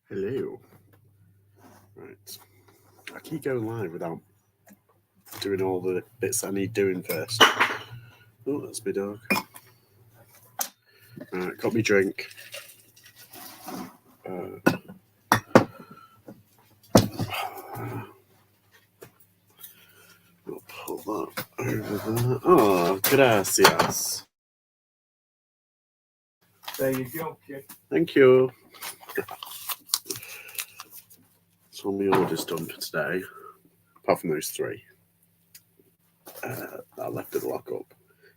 Hello. Right. I keep going live without doing all the bits I need doing first. Oh, that's my dog. Right, got me drink. I'll pull that over there. Oh, gracias. There you go, kid. Thank you. That's all my orders done for today, apart from those three. I left it lock up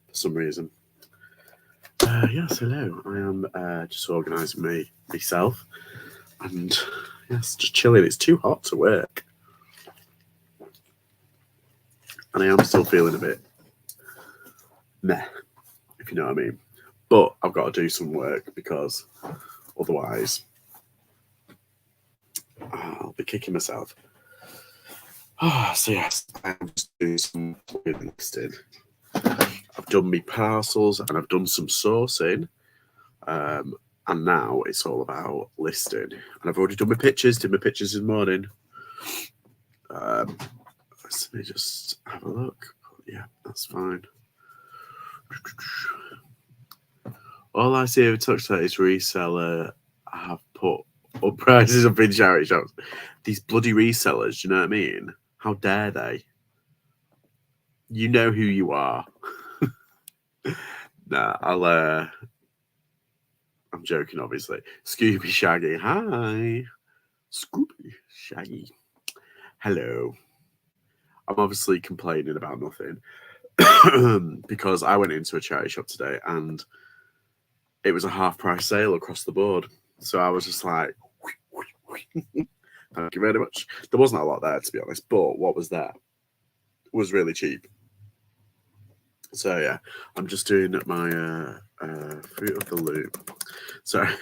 for some reason. Yes, hello. I am just organising myself, and yes, just chilling. It's too hot to work, and I am still feeling a bit meh, if you know what I mean. But I've got to do some work because otherwise I'll be kicking myself. So yes, I'm just doing some listing. I've done my parcels and I've done some sourcing. And now it's all about listing. And I've already done my pictures, did my pictures in the morning. Let me just have a look. Yeah, that's fine. All I see of touch that is reseller. I have put up prices up in charity shops. These bloody resellers, do you know what I mean? How dare they? You know who you are. Nah, I'm joking, obviously. Scooby Shaggy. Hi. Scooby Shaggy. Hello. I'm obviously complaining about nothing because I went into a charity shop today and it was a half price sale across the board. So I was just like, thank you very much. There wasn't a lot there, to be honest, but what was there was really cheap. So yeah, I'm just doing my Fruit of the Loop. Sorry.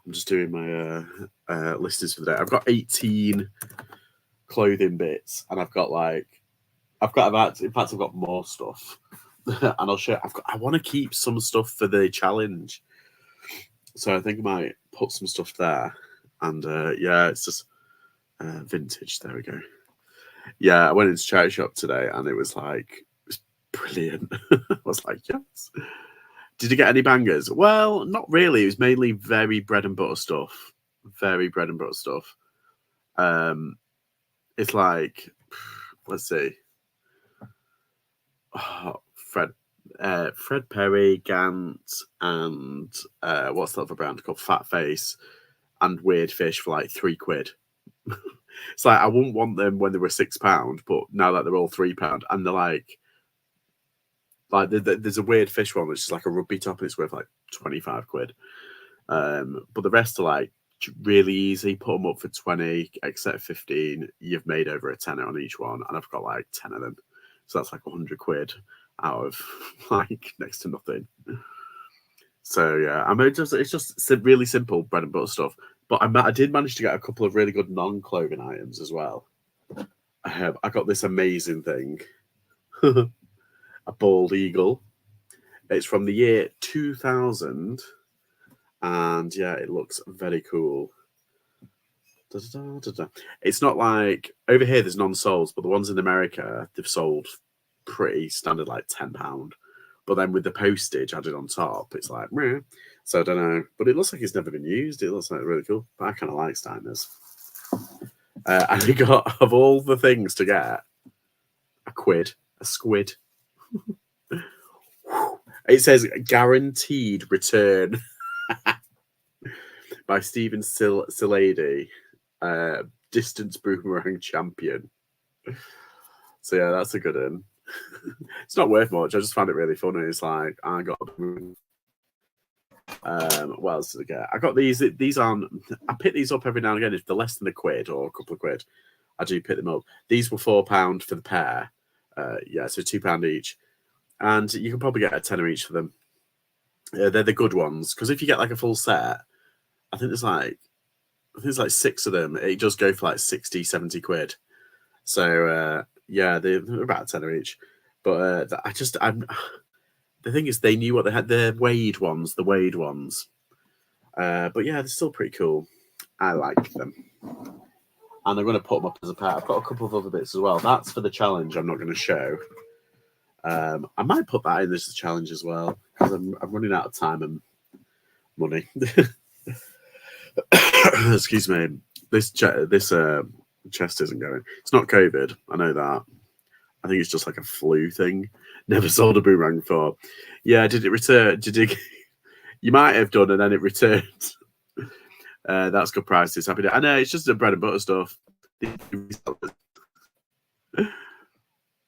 I'm just doing my listings for the day. I've got 18 clothing bits, and I've got more stuff. And I'll show. I want to keep some stuff for the challenge, so I think I might put some stuff there. And yeah, it's just vintage. There we go. Yeah, I went into charity shop today, and it was brilliant. I was like, yes. Did you get any bangers? Well, not really. It was mainly very bread and butter stuff. Very bread and butter stuff. It's like, let's see. Oh, Fred Perry, Gant, and what's the other brand called? Fat Face, and Weird Fish for like £3. It's like I wouldn't want them when they were £6, but now that they're all £3, and they're like there's a Weird Fish one which is like a rugby top and it's worth like £25. But the rest are like really easy. Put them up for 20, except 15. You've made over a tenner on each one, and I've got like 10 of them, so that's like £100 out of like next to nothing. So yeah, I mean, it's just really simple bread and butter stuff. But I did manage to get a couple of really good non-clothing items as well. I got this amazing thing, a bald eagle. It's from the year 2000, and yeah, it looks very cool. It's not like over here. There's non-solds, but the ones in America they've sold pretty standard, like £10. But then with the postage added on top, it's like, meh. So I don't know. But it looks like it's never been used. It looks like really cool. But I kind of like Steiners. And we got, of all the things to get, a squid. It says guaranteed return by Stephen Silady, distance boomerang champion. So yeah, that's a good one. It's not worth much. I just found it really funny. It's like I got. What else did I get? I got these. These aren't. I pick these up every now and again. If they're less than £1 or a couple of quid, I do pick them up. These were £4 for the pair. Yeah, so £2 each, and you can probably get a tenner each for them. They're the good ones because if you get like a full set, I think there's like 6 of them. It does go for like 60, 70 quid. So yeah, they're about a tenner each. But The thing is, they knew what they had. The Wade ones. But yeah, they're still pretty cool. I like them. And I'm going to put them up as a pair. I've got a couple of other bits as well. That's for the challenge I'm not going to show. I might put that in as a challenge as well, because I'm running out of time and money. Excuse me. This chest isn't going. It's not COVID. I know that. I think it's just like a flu thing. Never sold a boomerang before. Yeah, did it return? Did it? You might have done, and then it returned. That's good prices. Happy day. I know, it's just the bread and butter stuff.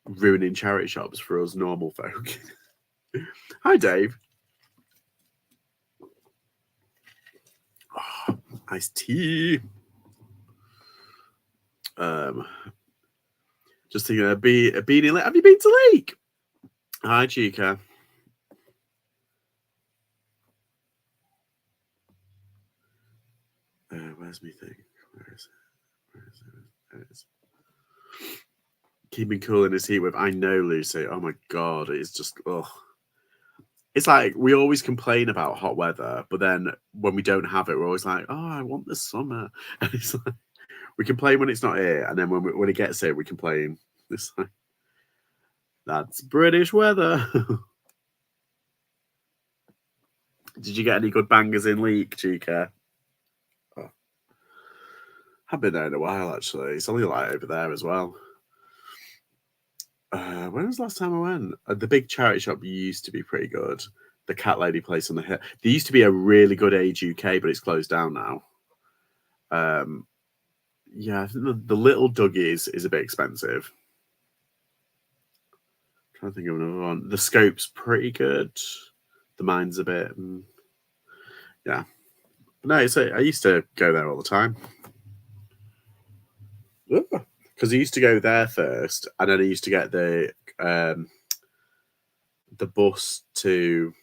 Ruining charity shops for us normal folk. Hi, Dave. Oh, iced tea. Just thinking a beanie. Have you been to Leek? Hi, Chica. Where's my thing? Where is it? There it is. Keeping cool in this heat wave. I know, Lucy. Oh my god, it's just It's like we always complain about hot weather, but then when we don't have it, we're always like, "Oh, I want the summer." And it's like we complain when it's not here, and then when it gets here, we complain. It's like that's British weather. Did you get any good bangers in Leek, Chica? Oh. I've been there in a while, actually. It's only like over there as well. When was the last time I went? The big charity shop used to be pretty good. The Cat Lady place on the hill. There used to be a really good Age UK, but it's closed down now. Yeah, I think the Little Duggies is a bit expensive. I'm trying to think of another one. The Scope's pretty good. The Mine's a bit. Yeah. No, I used to go there all the time. Because I used to go there first, and then I used to get the bus to.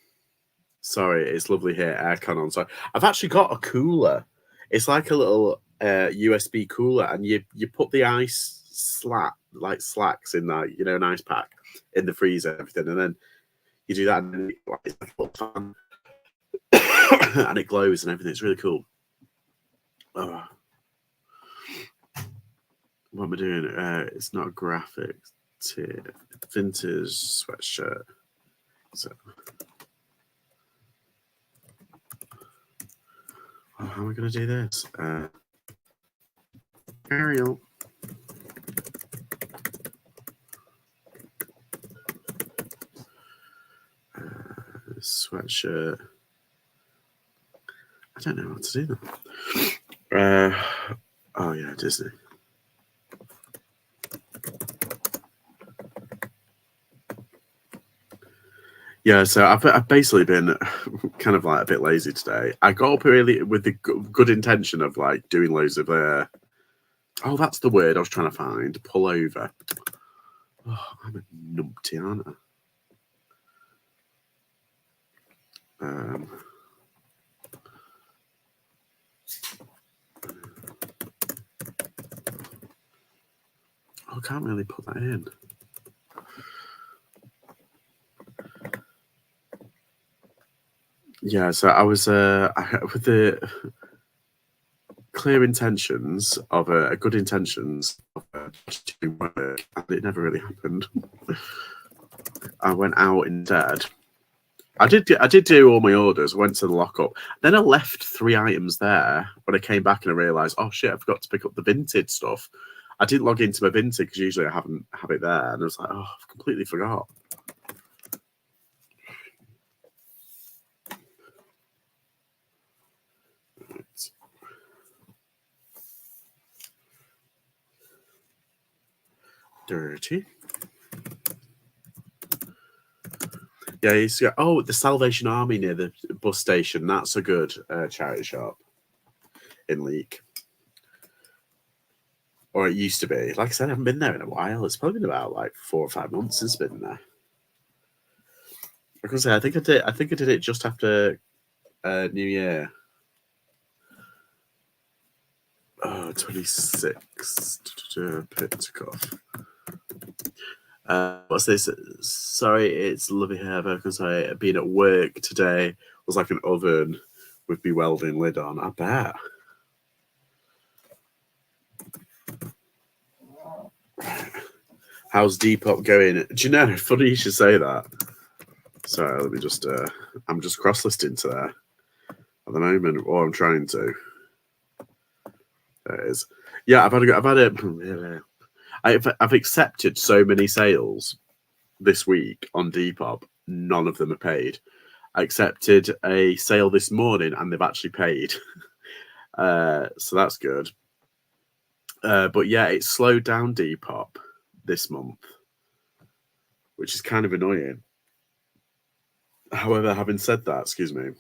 Sorry, it's lovely here. Aircon on. Sorry, I've actually got a cooler. It's like a little USB cooler, and you put the ice slacks in that, an ice pack in the freezer and everything, and then you do that, and then it's like a little fan, and it glows and everything. It's really cool. Oh. What am I doing? It's not a graphic. It's a vintage sweatshirt. So, how am I going to do this? Ariel. Sweatshirt. I don't know how to do that. Oh yeah, Disney. Yeah, so I've basically been kind of like a bit lazy today. I got up early with the good intention of like doing loads of oh, that's the word I was trying to find. Pull over. Oh, I'm a numpty, aren't I? I can't really put that in. Yeah, so I was with the clear intentions of good intentions of doing work, and it never really happened. I went out instead. I did do all my orders. Went to the lockup. Then I left 3 items there. When I came back and I realised, oh shit, I forgot to pick up the Vinted stuff. I didn't log into my Vinted because usually I have it there, and I was like, oh, I've completely forgot. Right. Dirty. Yeah, I used to go, oh, the Salvation Army near the bus station. That's a good charity shop in Leek. Or it used to be. Like I said, I haven't been there in a while. It's probably been about like 4 or 5 months since I've been there. I can say I think I did it just after New Year. 26. Pick off. What's this? Sorry, it's lovely hair. Because I been at work today. Was like an oven with me welding lid on. I bet. How's Depop going? Do you know? Funny you should say that. Sorry, let me just. I'm just cross-listing to there at the moment, or I'm trying to. There it is. Yeah, I've had it. I've accepted so many sales this week on Depop. None of them are paid. I accepted a sale this morning, and they've actually paid. So that's good. But yeah, it's slowed down Depop this month, which is kind of annoying. However, having said that, excuse me,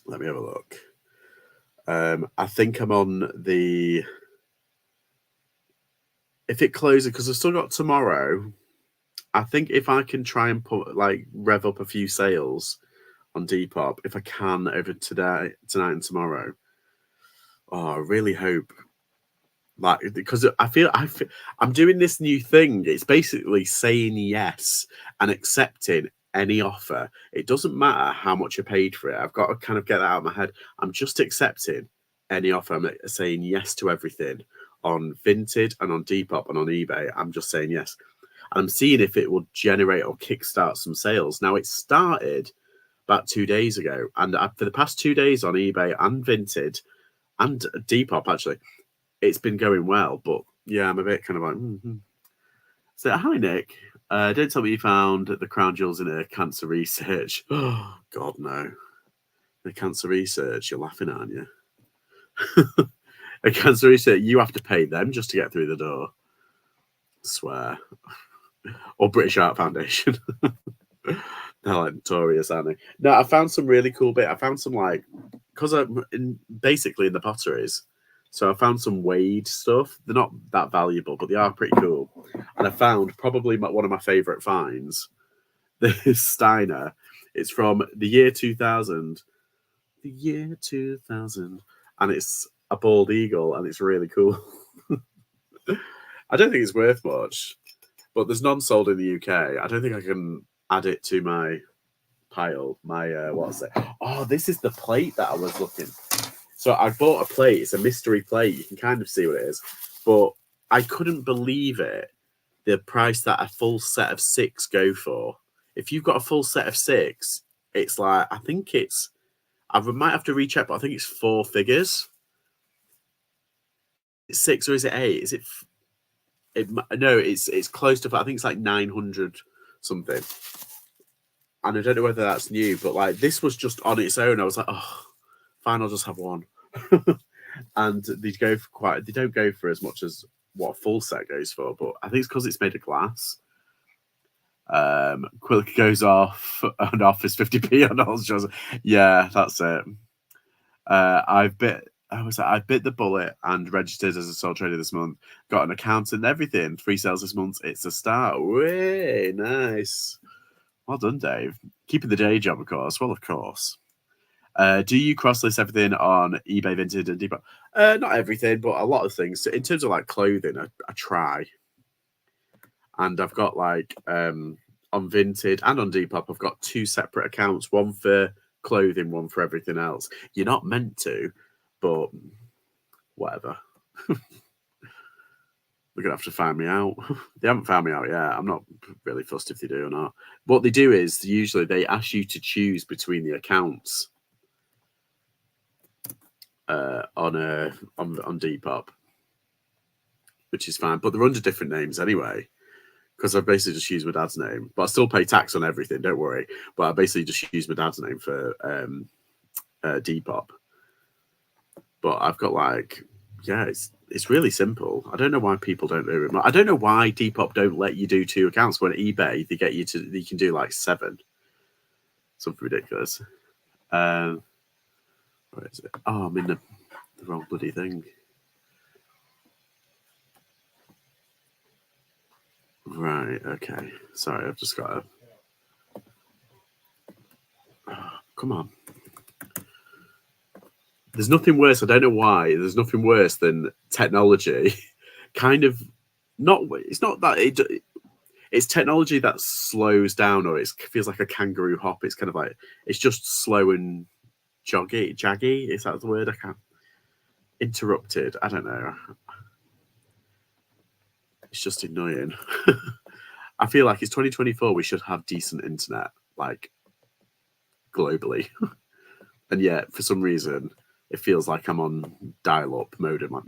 let me have a look. I think I'm on the. If it closes, because I've still got tomorrow, I think if I can try and rev up a few sales on Depop, if I can over tonight and tomorrow. Oh, I really hope. Because I feel I'm doing this new thing. It's basically saying yes and accepting any offer. It doesn't matter how much I paid for it. I've got to kind of get that out of my head. I'm just accepting any offer. I'm saying yes to everything on Vinted and on Depop and on eBay. I'm just saying yes. And I'm seeing if it will generate or kickstart some sales. Now, it started about 2 days ago. And for the past 2 days on eBay and Vinted and Depop, actually, it's been going well. But yeah, I'm a bit kind of like, So, hi, Nick. Don't tell me you found the crown jewels in a cancer research. Oh, God, no. The cancer research, you're laughing, aren't you? A cancer research, you have to pay them just to get through the door. I swear. Or British Art Foundation. They're like notorious, aren't they? No, I found some really cool bit. I found some because I'm basically in the potteries. So I found some Wade stuff. They're not that valuable, but they are pretty cool. And I found probably one of my favourite finds. This Steiner. It's from the year 2000. The year 2000. And it's a bald eagle, and it's really cool. I don't think it's worth much, but there's none sold in the UK. I don't think I can add it to my pile. My what's it? Oh, this is the plate that I was looking. So I bought a plate. It's a mystery plate. You can kind of see what it is, but I couldn't believe it. The price that a full set of 6 go for. If you've got a full set of 6, it's like I think it's. I might have to recheck, but I think it's 4 figures. It's 6 or is it 8? Is it? No, it's close to. I think it's like 900 something. And I don't know whether that's new, but like this was just on its own. I was like, oh, fine, I'll just have one. And they don't go for as much as what a full set goes for, but I think it's because it's made of glass. Quick goes off and off is 50p on all shows. Yeah, that's it. I bit the bullet and registered as a sole trader this month. Got an account and everything. 3 sales this month. It's a start. Way nice. Well done, Dave. Keeping the day job, of course. Well, of course. Do you cross-list everything on eBay, Vinted, and Depop? Not everything, but a lot of things. So in terms of like clothing, I try. And I've got on Vinted and on Depop, I've got 2 separate accounts. One for clothing, one for everything else. You're not meant to, but whatever. They're going to have to find me out. They haven't found me out yet. I'm not really fussed if they do or not. What they do is usually they ask you to choose between the accounts on Depop, which is fine. But they're under different names anyway, because I basically just use my dad's name. But I still pay tax on everything, don't worry. But I basically just use my dad's name for Depop. But I've got it's really simple. I don't know why people don't do it. I don't know why Depop don't let you do 2 accounts when eBay they get you can do 7. Something ridiculous. Where is it? Oh, I'm in the wrong bloody thing. Right. Okay. Sorry, I've just got to. Oh, come on. There's nothing worse. I don't know why. There's nothing worse than technology kind of It's not that it's technology that slows down, or it feels like a kangaroo hop. It's kind of like it's just slow and jaggy. Is that the word? I can't. Interrupted. I don't know. It's just annoying. I feel like it's 2024. We should have decent internet, like globally, and yet for some reason it feels like I'm on dial-up mode. I'm like,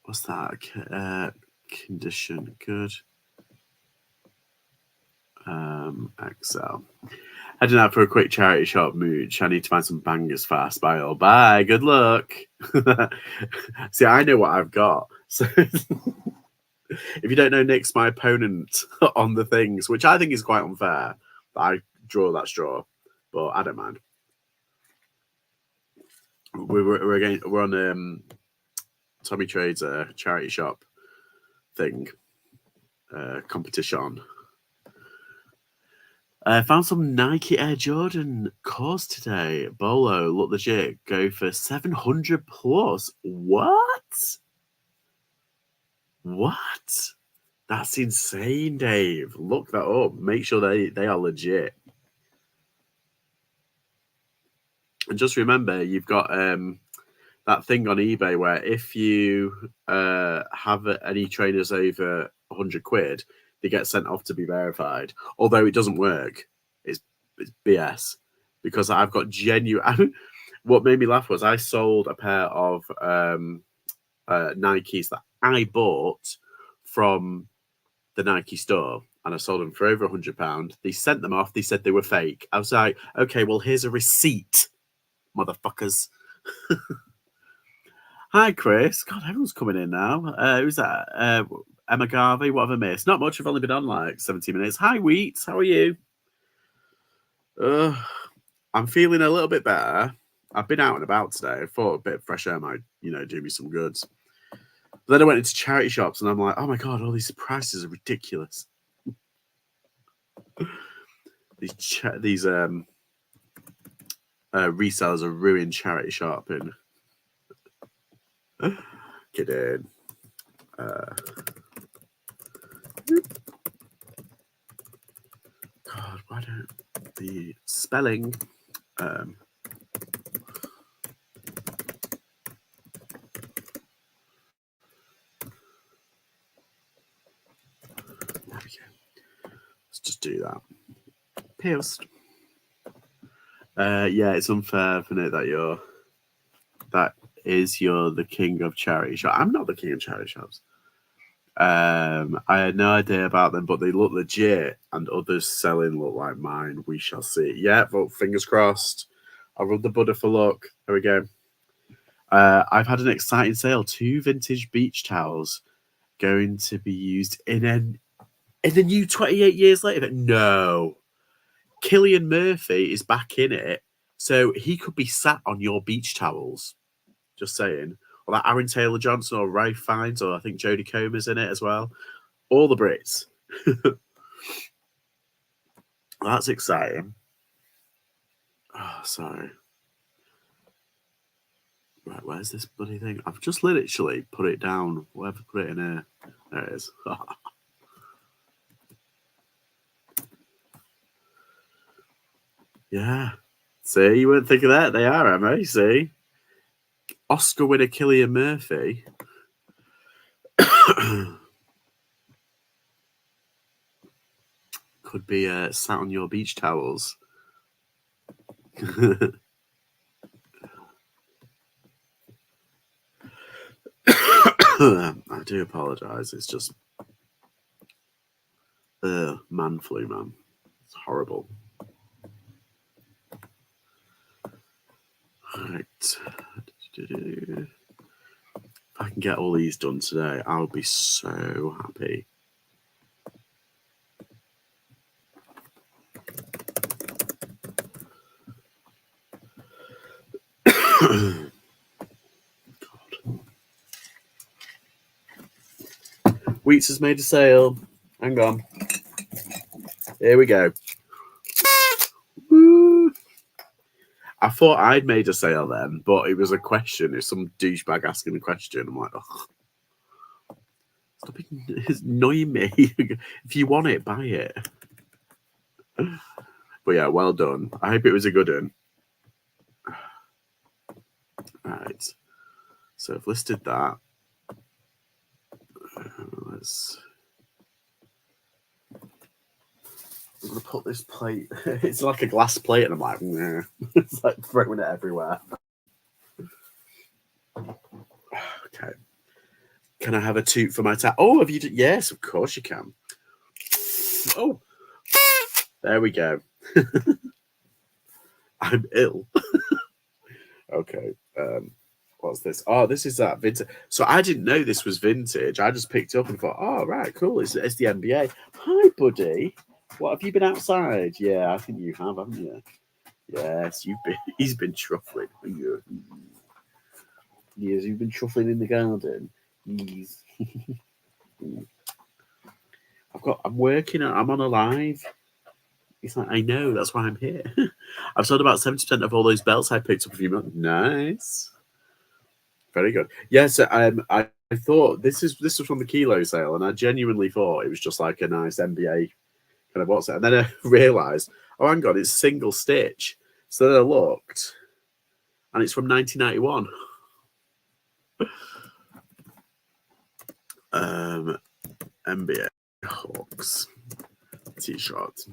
what's that? Condition good. Excel. Heading out for a quick charity shop mooch. I need to find some bangers fast. Bye all. Bye. Good luck. See, I know what I've got. So if you don't know, Nick's my opponent on the things, which I think is quite unfair that I draw that straw, but I don't mind. We're on Tommy Trade's charity shop thing competition. I found some Nike Air Jordan cores today. Bolo, look legit. Go for 700 plus. What? That's insane, Dave. Look that up. Make sure they are legit. And just remember, you've got that thing on eBay where if you have any trainers over 100 quid, they get sent off to be verified. Although it doesn't work. It's BS. Because I've got genuine... What made me laugh was I sold a pair of Nikes that I bought from the Nike store, and I sold them for over £100. They sent them off. They said they were fake. I was like, okay, well, here's a receipt, motherfuckers. Hi, Chris. God, everyone's coming in now. Who's that? Emma Garvey. What have I missed? Not much. I've only been on like 17 minutes. Hi, Wheats. How are you? I'm feeling a little bit better. I've been out and about today. I thought a bit of fresh air might, do me some good. But then I went into charity shops and I'm like, oh my God, all these prices are ridiculous. These resellers are ruining charity shopping. Get in. God, why don't the spelling there we go. Let's just do that. Post. Yeah, it's unfair for it that you're the king of charity shops. I'm not the king of charity shops. I had no idea about them, but they look legit, and others selling look like mine. We shall see. Yeah, but fingers crossed. I'll run the Buddha for luck. There we go. I've had an exciting sale. 2 vintage beach towels going to be used in the new 28 years later. No. Cillian Murphy is back in it, so he could be sat on your beach towels. Just saying. Or like Aaron Taylor-Johnson or Ralph Fiennes, or I think Jodie Comer's in it as well. All the Brits. That's exciting. Oh, sorry. Right, where's this bloody thing? I've just literally put it down. Whatever, put it in here. There it is. Yeah. See, you wouldn't think of that. They are, Emma. See? Oscar winner Cillian Murphy. Could be sat on your beach towels. I do apologise. It's just man flu, man. It's horrible. Right. If I can get all these done today, I'll be so happy. God. Wheats has made a sale. Hang on. Here we go. Woo. thought I'd made a sale then, but it was a question. It's some douchebag asking a question. I'm like, oh, stop annoying me. If you want it, buy it. But yeah, well done. I hope it was a good one. Right. So I've listed that. Let's. I'm gonna put this plate. It's like a glass plate, and I'm like, nah. It's like throwing it everywhere. Okay. Can I have a toot for my tap? Oh, have you? Yes, of course you can. Oh, there we go. I'm ill. Okay. What's this? Oh, this is that vintage. So I didn't know this was vintage. I just picked it up and thought, oh, right, cool. It's the NBA. Hi, buddy. What, have you been outside? Yeah, I think you have, haven't you? Yes, you've been. He's been truffling. Yes, you've been truffling in the garden. Yes. I'm working. I'm on a live. He's like, I know. That's why I'm here. I've sold about 70% of all those belts I picked up a few months. Nice. Very good. Yeah, so I thought this was from the kilo sale, and I genuinely thought it was just like a nice NBA kind of what's it. And then I realised, oh, hang on, it's single stitch. So then I looked, and it's from 1991. NBA Hawks t-shirt.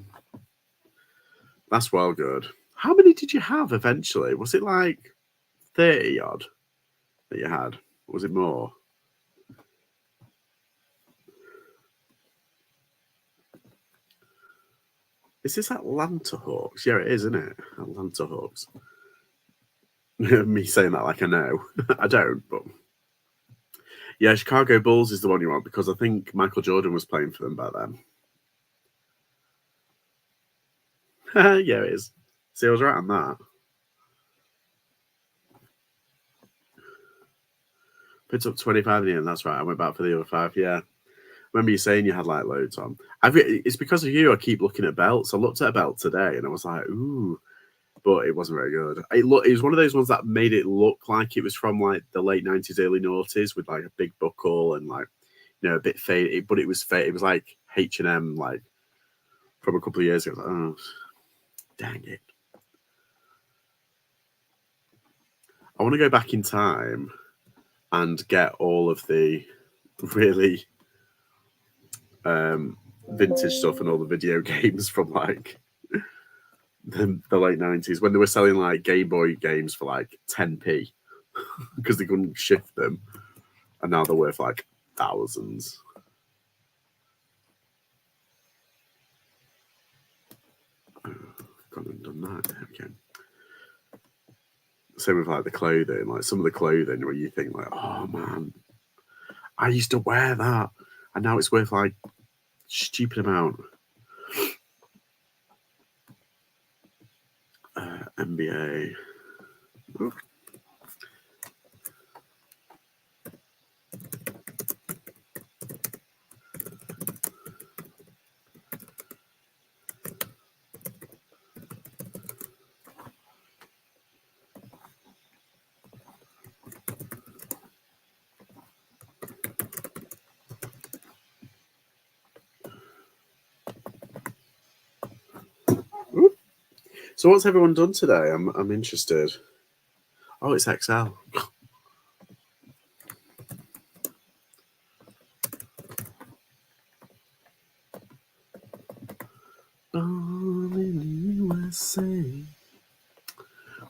That's well good. How many did you have eventually? Was it like 30 odd that you had? Or was it more? Is this Atlanta Hawks? Yeah, it is, isn't it? Atlanta Hawks. Me saying that like I know. I don't, but yeah, Chicago Bulls is the one you want because I think Michael Jordan was playing for them back then. Yeah, it is. See, I was right on that. Picked up 25 in the end, that's right. I went back for the other 5, yeah. Remember you saying you had like loads on. It's because of you I keep looking at belts. I looked at a belt today and I was like, ooh, but it wasn't very good. It was one of those ones that made it look like it was from like the late 90s, early noughties with like a big buckle and like, you know, a bit faded, but it was faded. It was like H&M, like from a couple of years ago. Like, oh, dang it. I want to go back in time and get all of the really vintage stuff and all the video games from like the late 90s when they were selling like Game Boy games for like 10p because they couldn't shift them, and now they're worth like thousands. Gone and done that. Okay. Same with like the clothing, like some of the clothing where you think like, oh man, I used to wear that, and now it's worth like stupid amount. NBA. Ooh. So what's everyone done today? I'm interested. Oh, it's XL. Born in the USA.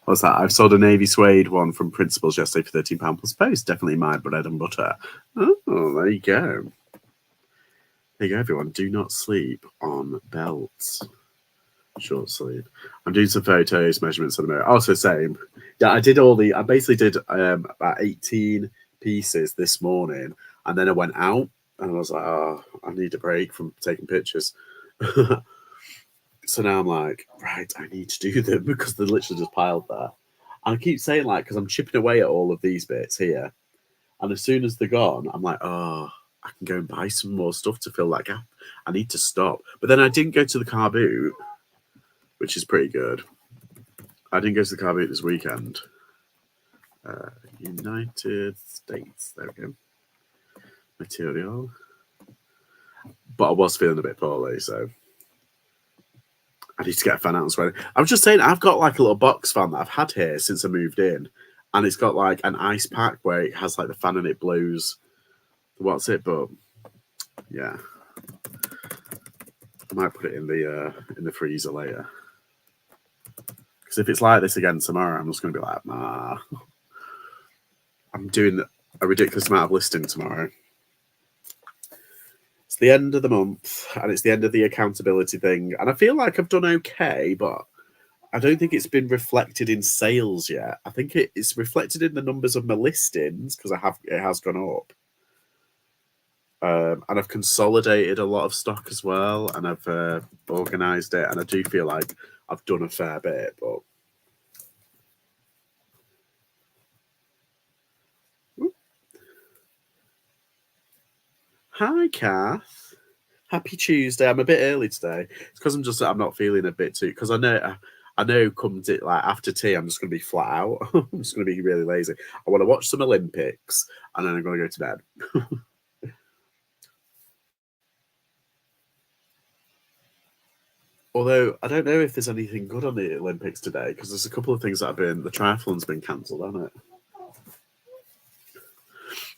What's that? I've sold a navy suede one from Principles yesterday for £13 plus post. Definitely my bread and butter. Oh, there you go. There you go, everyone. Do not sleep on belts. Short sleeve. I'm doing some photos, measurements on the mirror. Also, same. Yeah, I basically did about 18 pieces this morning, and then I went out and I was like, oh, I need a break from taking pictures. So now I'm like, right, I need to do them because they're literally just piled there. And I keep saying like, because I'm chipping away at all of these bits here, and as soon as they're gone, I'm like, oh, I can go and buy some more stuff to fill that gap. I need to stop. But then I didn't go to the car boot, which is pretty good. I didn't go to the car boot this weekend. United States. There we go. Material. But I was feeling a bit poorly, so I need to get a fan out and sweating. I was just saying, I've got like a little box fan that I've had here since I moved in, and it's got like an ice pack where it has like the fan and it blows. What's it? But yeah, I might put it in the freezer later. Because if it's like this again tomorrow, I'm just going to be like, nah. I'm doing a ridiculous amount of listing tomorrow. It's the end of the month, and it's the end of the accountability thing. And I feel like I've done okay, but I don't think it's been reflected in sales yet. I think it's reflected in the numbers of my listings because it has gone up. And I've consolidated a lot of stock as well, and I've organised it, and I do feel like I've done a fair bit, but hi, Kath. Happy Tuesday. I'm a bit early today. It's because I'm not feeling a bit too. Because I know. Come to, like after tea, I'm just going to be flat out. I'm just going to be really lazy. I want to watch some Olympics, and then I'm going to go to bed. Although I don't know if there's anything good on the Olympics today because there's a couple of things that have been. The triathlon's been cancelled, hasn't it?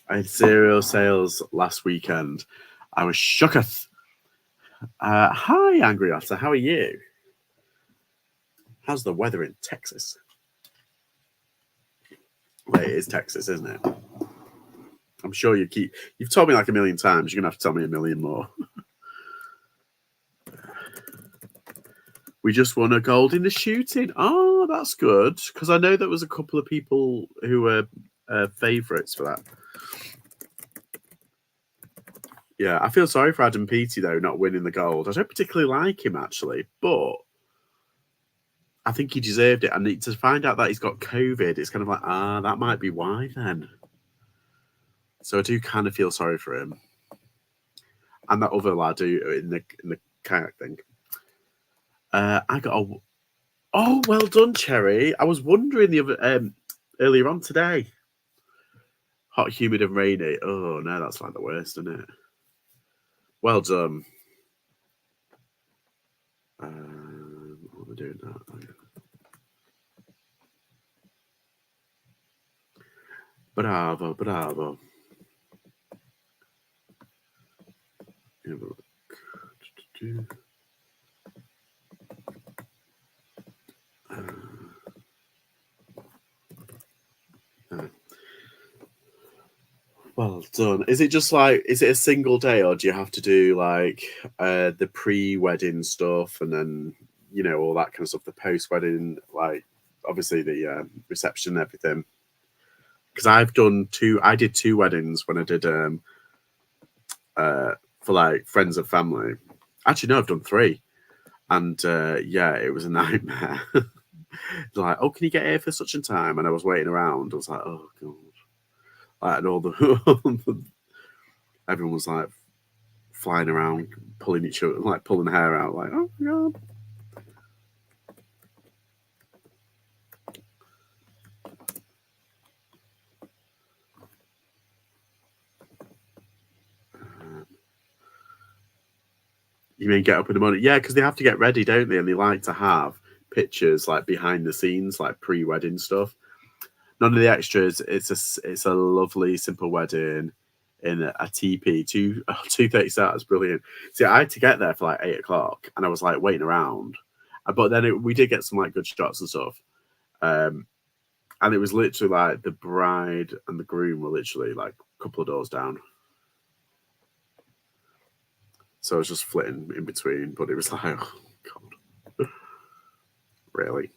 I had 0 sales last weekend. I was shooketh. Hi, Angry Otter. How are you? How's the weather in Texas? Well, it is Texas, isn't it? I'm sure you've told me like a million times. You're going to have to tell me a million more. We just won a gold in the shooting. Oh, that's good. Because I know there was a couple of people who were favourites for that. Yeah, I feel sorry for Adam Peaty, though, not winning the gold. I don't particularly like him, actually, but I think he deserved it. And to find out that he's got COVID, it's kind of like, that might be why then. So I do kind of feel sorry for him. And that other lad in the kayak thing. I got a... Oh, well done, Cherry. I was wondering the other earlier on today. Hot, humid, and rainy. Oh, no, that's like the worst, isn't it? Well done. What am I doing now? Bravo, bravo. Have a look. Well done. Is it a single day, or do you have to do like the pre-wedding stuff and then all that kind of stuff, the post-wedding, like obviously the reception and everything? Because I did 2 weddings when I did for like friends and family. Actually, no, I've done 3, and yeah, it was a nightmare. They're like, oh, can you get here for such a time? And I was waiting around. I was like, oh god. And all the everyone was like flying around, pulling each other, like pulling hair out, like, oh my god. You mean get up in the morning? Yeah, because they have to get ready, don't they? And they like to have pictures like behind the scenes, like pre-wedding stuff. None of the extras. It's a lovely, simple wedding in a teepee. 2:30 start is brilliant. See, I had to get there for like 8 o'clock, and I was like waiting around. But then we did get some like good shots and stuff. And it was literally like the bride and the groom were literally like a couple of doors down. So I was just flitting in between, but it was like, oh god, really?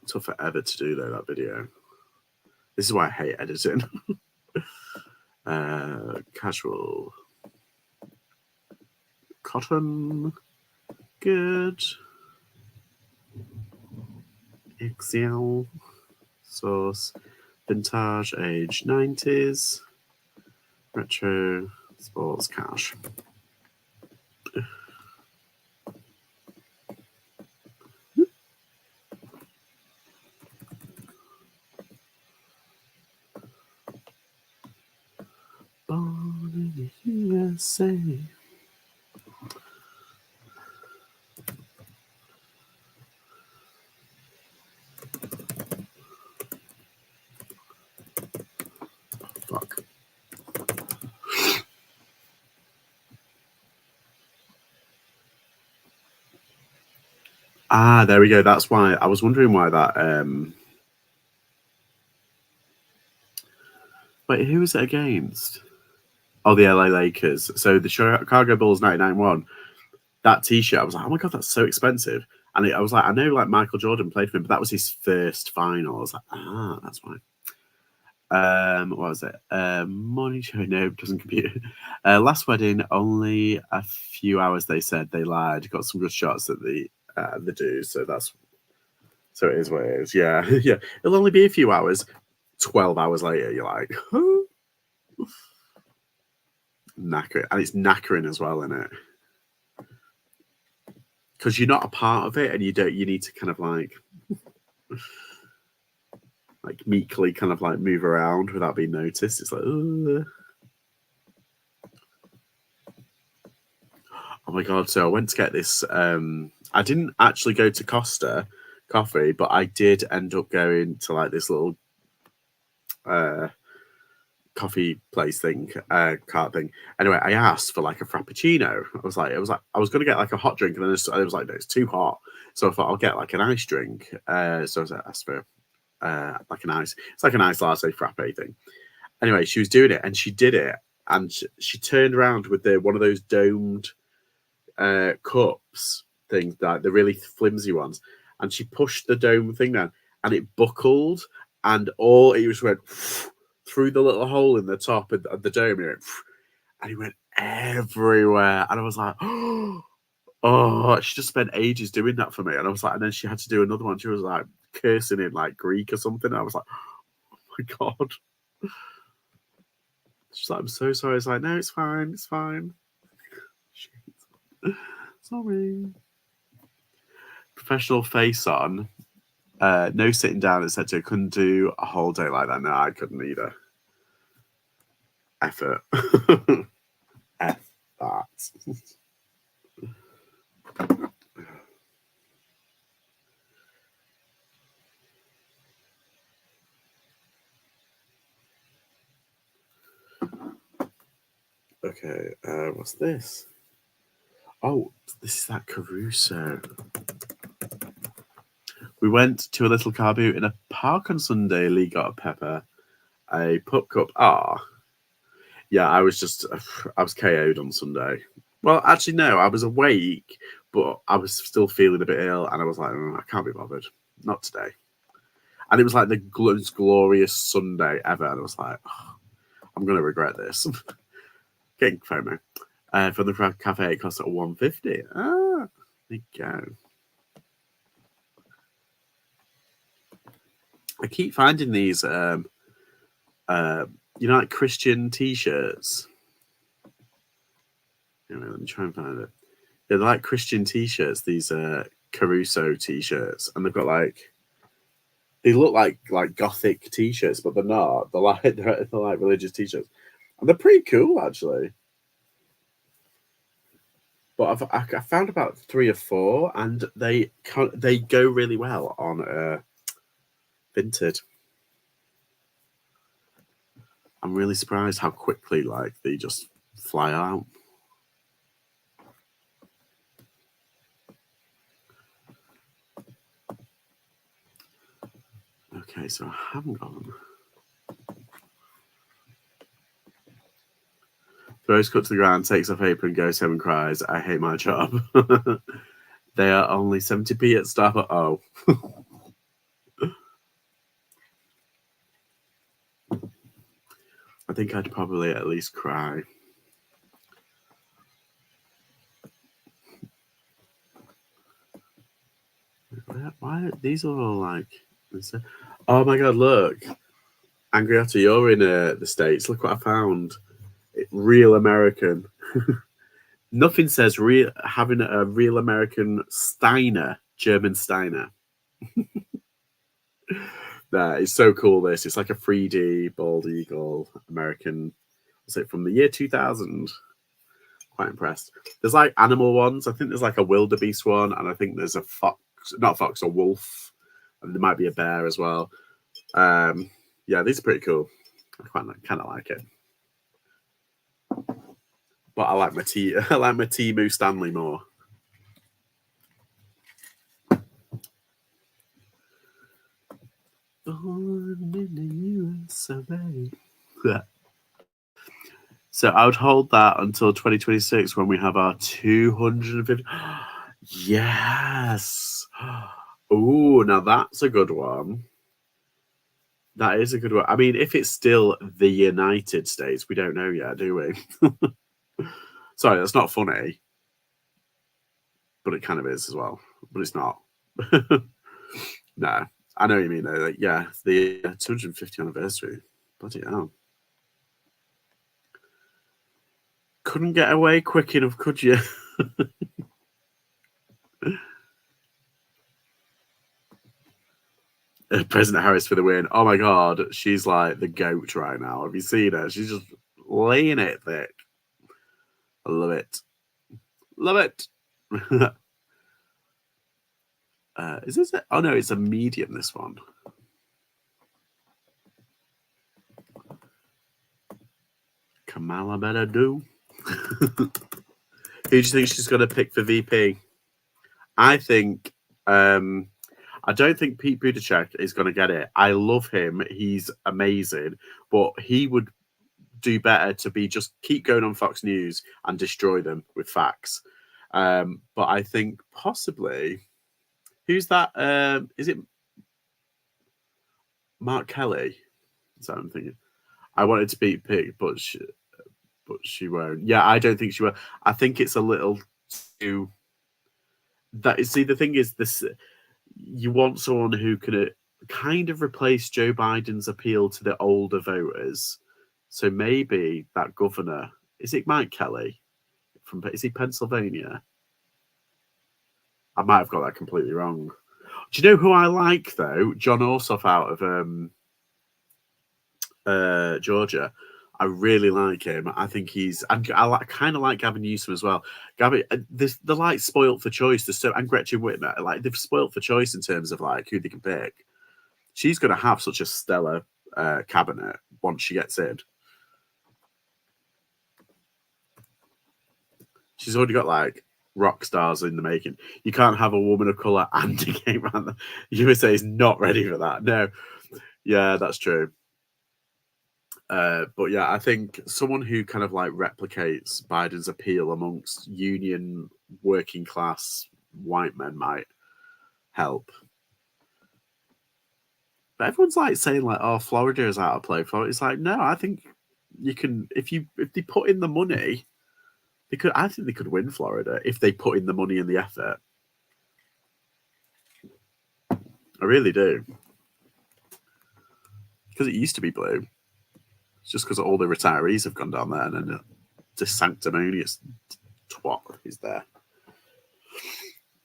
Tough forever to do though, that video. This is why I hate editing. Casual. Cotton. Good. XL. Source. Vintage, age 90s. Retro. Sports, cash. USA. Fuck. Ah, there we go. That's why I was wondering why that. Wait, who was it against? Oh, the LA Lakers. So the Chicago Bulls 99-1. That T-shirt, I was like, oh my god, that's so expensive. And I was like, I know like Michael Jordan played for him, but that was his first final. I was like, that's why. What was it? Morning show. No, doesn't compute. Last wedding, only a few hours. They said they lied. Got some good shots at the do. So it is what it is. Yeah, yeah. It'll only be a few hours. 12 hours later, you're like, knackering, and it's knackering as well, isn't it? Because you're not a part of it, and you need to kind of like meekly kind of like move around without being noticed. It's like, ugh. Oh my god! So I went to get this. I didn't actually go to Costa Coffee, but I did end up going to like this little coffee place thing, cart thing. Anyway, I asked for like a frappuccino. I was like, I was going to get like a hot drink, and then I was like, no, it's too hot. So I thought I'll get like an ice drink. So I asked for like an ice. It's like an ice latte frappe thing. Anyway, she was doing it, and she did it, and she turned around with one of those domed cups things, like the really flimsy ones, and she pushed the dome thing down, and it buckled, and all it just went through the little hole in the top of the dome, and it went everywhere, and I was like, oh, she just spent ages doing that for me, and I was like, and then she had to do another one. She was like cursing in like Greek or something. I was like, oh my god. She's like, I'm so sorry. I was like, no, it's fine, it's fine. Sorry. Professional face on. No sitting down, etc. Couldn't do a whole day like that. No, I couldn't either. Effort. F that. Okay, what's this? Oh, this is that Caruso. We went to a little car boot in a park on Sunday. Lee got a pepper, a pup cup. Yeah, I was KO'd on Sunday. Well, actually, no, I was awake, but I was still feeling a bit ill, and I was like, I can't be bothered. Not today. And it was like the most glorious Sunday ever, and I was like, I'm going to regret this. Getting FOMO. From the cafe, it cost $150. There you go. I keep finding these, like Christian T-shirts. Anyway, let me try and find it. They're like Christian T-shirts. These Caruso T-shirts, and they've got they look like gothic T-shirts, but they're not. They're like religious T-shirts, and they're pretty cool actually. But I found about 3 or 4, and they go really well on Vinted. I'm really surprised how quickly they just fly out. Okay, so I haven't got them. Throws cut to the ground, takes off apron, goes home and cries, I hate my job. They are only 70p at Starbucks. Oh. I think I'd probably at least cry. Why? These are all like... Oh my god, look. Angriata, you're in the States. Look what I found. Real American. Nothing says having a real American Steiner, German Steiner. That is so cool. It's like a 3D bald eagle American Was it from the year 2000? Quite impressed. There's like animal ones. I think there's like a wildebeest one, and I think there's a fox, not fox, a wolf, and there might be a bear as well. Yeah, these are pretty cool. I kind of like it. But I like my Temu Stanley more. Born in the US of A. Yeah. So I would hold that until 2026 when we have our 250. Yes. Oh, now that's a good one. That is a good one. I mean, if it's still the United States, we don't know yet, do we? Sorry, that's not funny. But it kind of is as well. But it's not. No. I know what you mean, though. Like, yeah, the 250th anniversary. Bloody hell. Couldn't get away quick enough, could you? President Harris for the win. Oh my God, she's like the goat right now. Have you seen her? She's just laying it thick. I love it. Love it. Is this it? Oh no, it's a medium, this one. Kamala better do. Who do you think she's going to pick for VP? I think, I don't think Pete Buttigieg is going to get it. I love him. He's amazing. But he would do better to be just keep going on Fox News and destroy them with facts. But I think possibly, who's that? Is it Mark Kelly? Is that what I'm thinking? I wanted to beat Pig, but she won't. Yeah, I don't think she will. I think it's a little too. See, the thing is, this you want someone who can kind of replace Joe Biden's appeal to the older voters. So maybe that governor, is it Mike Kelly? Is he Pennsylvania? I might have got that completely wrong. Do you know who I like though? John Ossoff out of Georgia. I really like him. I think he's. I kind of like Gavin Newsom as well. Gavin, they're like spoilt for choice. And Gretchen Whitmer, like they've spoilt for choice in terms of like who they can pick. She's going to have such a stellar cabinet once she gets in. She's already got like rock stars in the making. You can't have a woman of color and a gay man. The USA is not ready for that. No. Yeah, that's true. But yeah, I think someone who kind of like replicates Biden's appeal amongst union working class white men might help. But everyone's like saying like, "Oh, Florida is out of play." It's like, no, I think you can if they put in the money, they could. I think they could win Florida if they put in the money and the effort. I really do, because it used to be blue. It's just because all the retirees have gone down there, and then the sanctimonious twat is there.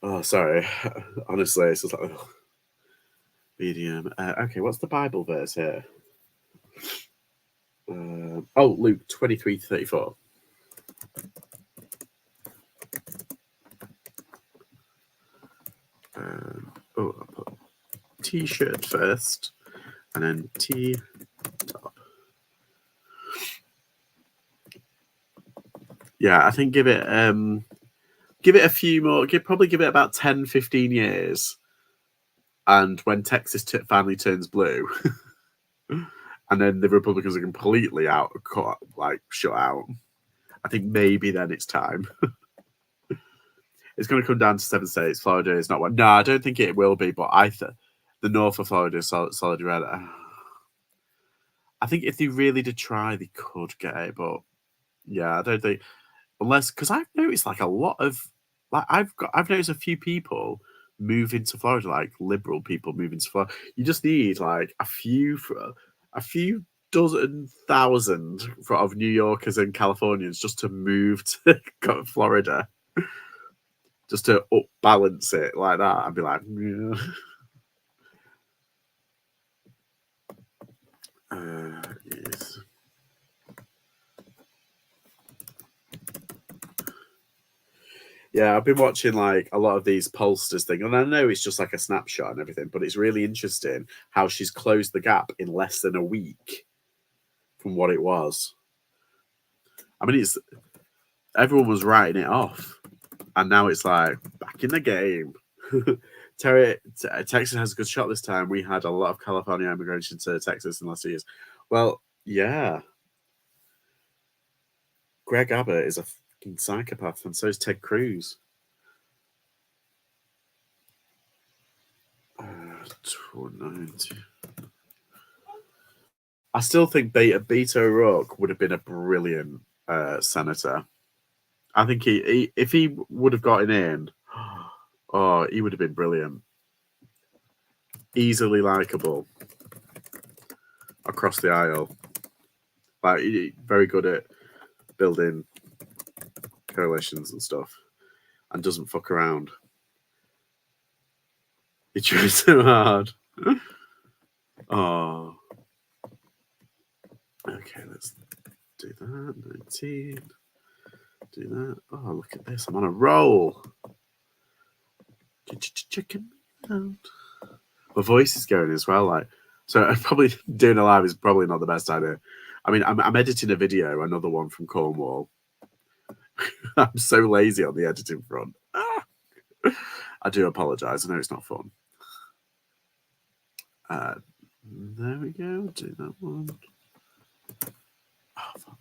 Oh, sorry. Honestly, it's just like medium. Okay, what's the Bible verse here? Luke 23:34. I'll put T-shirt first, and then T-top. Yeah, I think give it a few more. Probably give it about 10, 15 years, and when Texas finally turns blue, and then the Republicans are completely shut out. I think maybe then it's time. It's going to come down to 7 states. Florida is not one. No, I don't think it will be, but the north of Florida is solid red. I think if they really did try, they could get it, but yeah, I don't think because I've noticed like a lot of I've noticed a few people move into Florida, like liberal people move into Florida. You just need like a few dozen thousand of New Yorkers and Californians just to move to Florida. Just to balance it like that, I'd be like, yeah. Yes. Yeah, I've been watching like a lot of these pollsters thing, and I know it's just like a snapshot and everything, but it's really interesting how she's closed the gap in less than a week from what it was. I mean, it's everyone was writing it off, and now it's like back in the game. Texas has a good shot this time. We had a lot of California immigration to Texas in the last 2 years. Well, yeah, Greg Abbott is a fucking psychopath, and so is Ted Cruz. 290. I still think Beto O'Rourke would have been a brilliant senator. I think he if he would have gotten in, oh, he would have been brilliant. Easily likable across the aisle. Like very good at building coalitions and stuff, and doesn't fuck around. He tries so hard. Oh. Okay, let's do that. 19. Do that. Oh, look at this. I'm on a roll. Chicken. My voice is going as well. Like, so probably doing a live is probably not the best idea. I mean, I'm editing a video, another one from Cornwall. I'm so lazy on the editing front. I do apologise. I know it's not fun. There we go. Do that one. Oh, fuck.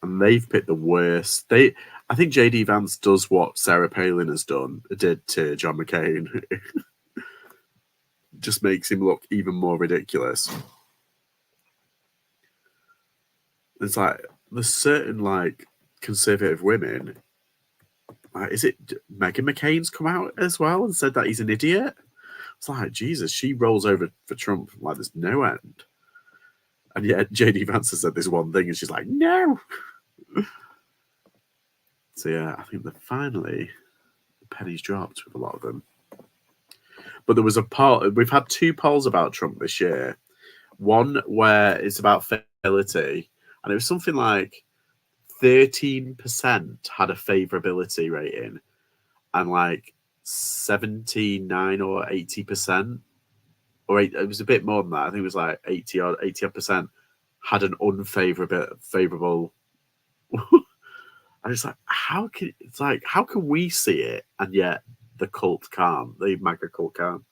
And they've picked the worst. I think JD Vance does what Sarah Palin did to John McCain. Just makes him look even more ridiculous. It's like there's certain like conservative women. Like, is it Meghan McCain's come out as well and said that he's an idiot? It's like Jesus, she rolls over for Trump like there's no end. And yet JD Vance has said this one thing, and she's like, no. So yeah, I think that finally the pennies dropped with a lot of them. But there was a poll. We've had 2 polls about Trump this year. One where it's about favorability, and it was something like 13% had a favorability rating, and like 79 or 80%, or it was a bit more than that. I think it was like 80% had an unfavorable. And it's like, how can we see it and yet the cult can't, the MAGA cult can't?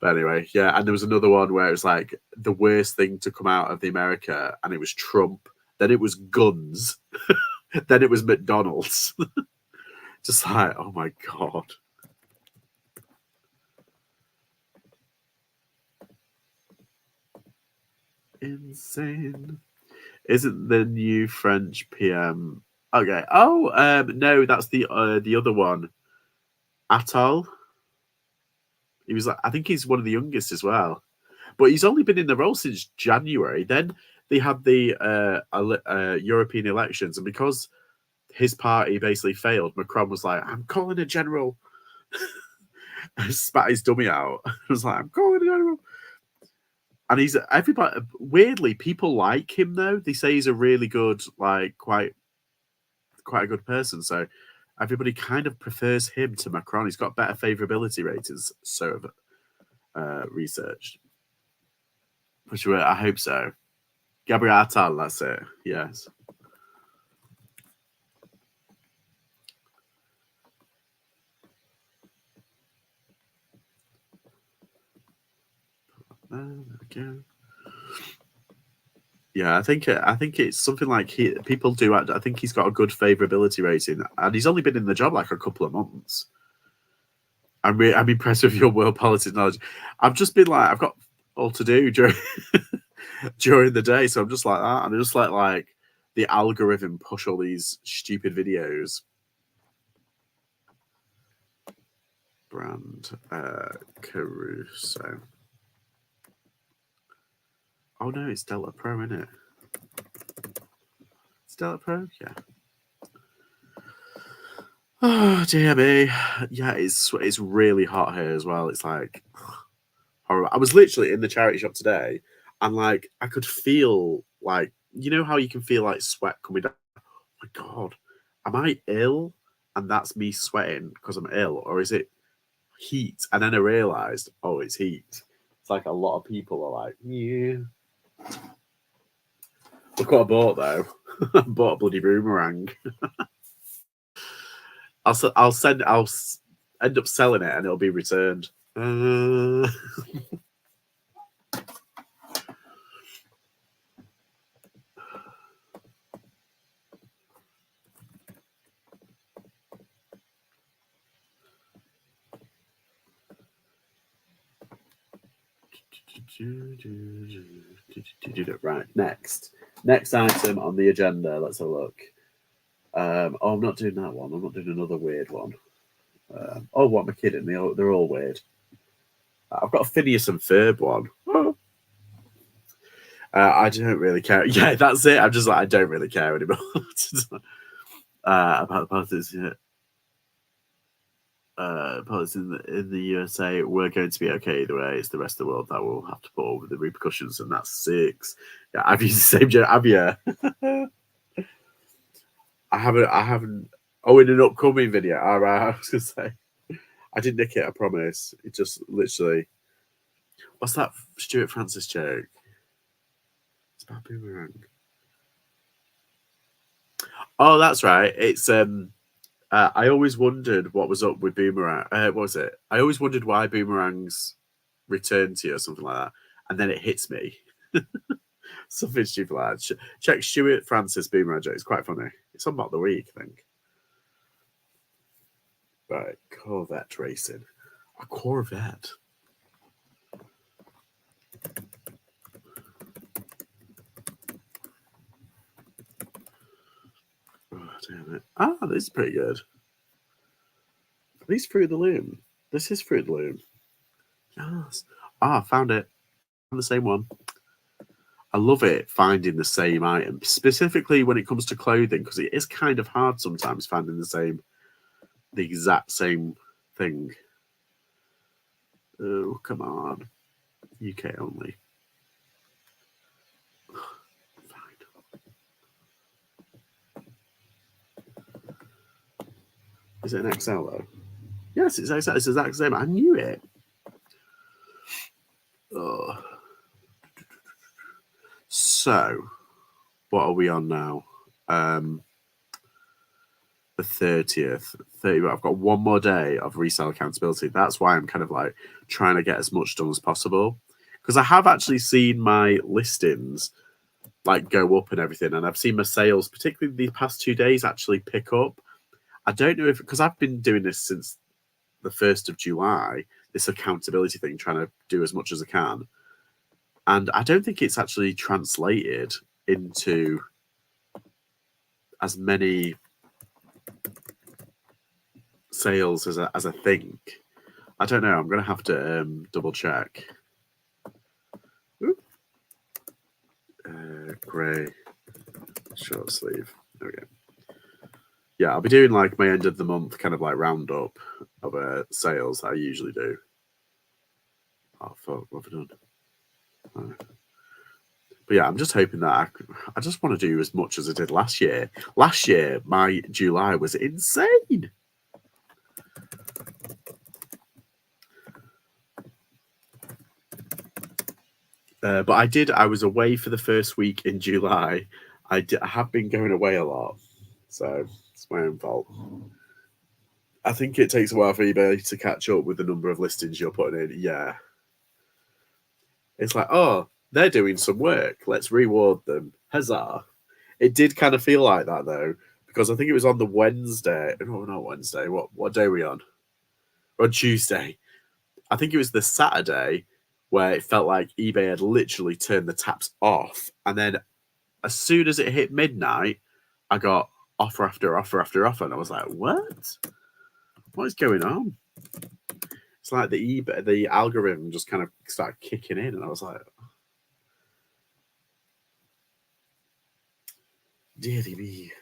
But anyway, yeah. And there was another one where it was like the worst thing to come out of the America, and it was Trump. Then it was guns. Then it was McDonald's. Just like, oh my God. Insane. Isn't the new French PM okay? Oh, no, that's the other one. Attal. He was like, I think he's one of the youngest as well, but he's only been in the role since January. Then they had the European elections, and because his party basically failed, Macron was like, "I'm calling a general." Spat his dummy out. I was like, "I'm calling a general." And he's everybody. Weirdly, people like him though. They say he's a really good, like quite a good person. So everybody kind of prefers him to Macron. He's got better favorability ratings. So researched. Which I hope so. Gabriel Attal, that's it. Yes. There we go. Yeah, I think it's something like people do. I think he's got a good favorability rating, and he's only been in the job like a couple of months. I'm impressed with your world politics knowledge. I've just been like, I've got all to do during during the day, so I'm just like that, and I just like the algorithm push all these stupid videos. Brand Caruso. Oh no, it's Delta Pro, isn't it? It's Delta Pro, yeah. Oh dear me, yeah, it's really hot here as well. It's like horrible. I was literally in the charity shop today, and like I could feel like, you know how you can feel like sweat coming down. Oh my god, am I ill? And that's me sweating because I'm ill, or is it heat? And then I realised, oh, it's heat. It's like a lot of people are like, yeah. Look what I bought though. I bought a bloody boomerang. I'll end up selling it and it'll be returned. Right, next item on the agenda. Let's have a look. Oh, I'm not doing that one. I'm not doing another weird one. Oh, what am I kidding? They're all weird. I've got a Phineas and Ferb one. I don't really care. Yeah, that's it. I'm just like, I don't really care anymore about politics. Yeah. Politics in the USA, we're going to be okay either way. It's the rest of the world that will have to put over the repercussions, and that's 6. Yeah, I've used the same joke. Have you? I haven't. Oh, in an upcoming video. All right, I was gonna say. I didn't nick it. I promise. It just literally. What's that Stuart Francis joke? It's about boomerang. Oh, that's right. It's I always wondered what was up with boomerang. What was it? I always wondered why boomerangs return to you or something like that, and then it hits me. Something stupid like that. Check Stuart Francis boomerang joke. It's quite funny. It's on Mock the Week, I think. Right, Corvette racing. A Corvette. Oh, damn it. Ah, this is pretty good. Are these Fruit of the Loom? This is Fruit of the Loom. Yes. Ah, found it. Found the same one. I love it finding the same item, specifically when it comes to clothing, because it is kind of hard sometimes finding the exact same thing. Oh, come on. UK only. Fine. Is it an XL though? Yes, it's XL. It's the exact same. I knew it. Oh. So, what are we on now? The 30th. 30. I've got one more day of resale accountability. That's why I'm kind of like trying to get as much done as possible. Because I have actually seen my listings like go up and everything, and I've seen my sales, particularly the past 2 days, actually pick up. I don't know if because I've been doing this since the 1st of July, this accountability thing, trying to do as much as I can. And I don't think it's actually translated into as many sales as I think. I don't know. I'm going to have to double check. Grey short sleeve. Okay. Yeah, I'll be doing like my end of the month kind of like roundup of sales that I usually do. Oh fuck, what have I done? But yeah, I'm just hoping that I just want to do as much as I did last year. Last year, my July was insane. But I was away for the first week in July. I have been going away a lot, so it's my own fault. I think it takes a while for eBay to catch up with the number of listings you're putting in. Yeah. It's like, oh, they're doing some work. Let's reward them. Huzzah. It did kind of feel like that, though, because I think it was on the Wednesday. No, not Wednesday. What day are we on? On Tuesday. I think it was the Saturday where it felt like eBay had literally turned the taps off. And then as soon as it hit midnight, I got offer after offer after offer. And I was like, what? What is going on? It's like the algorithm just kind of started kicking in. And I was like, dearie me.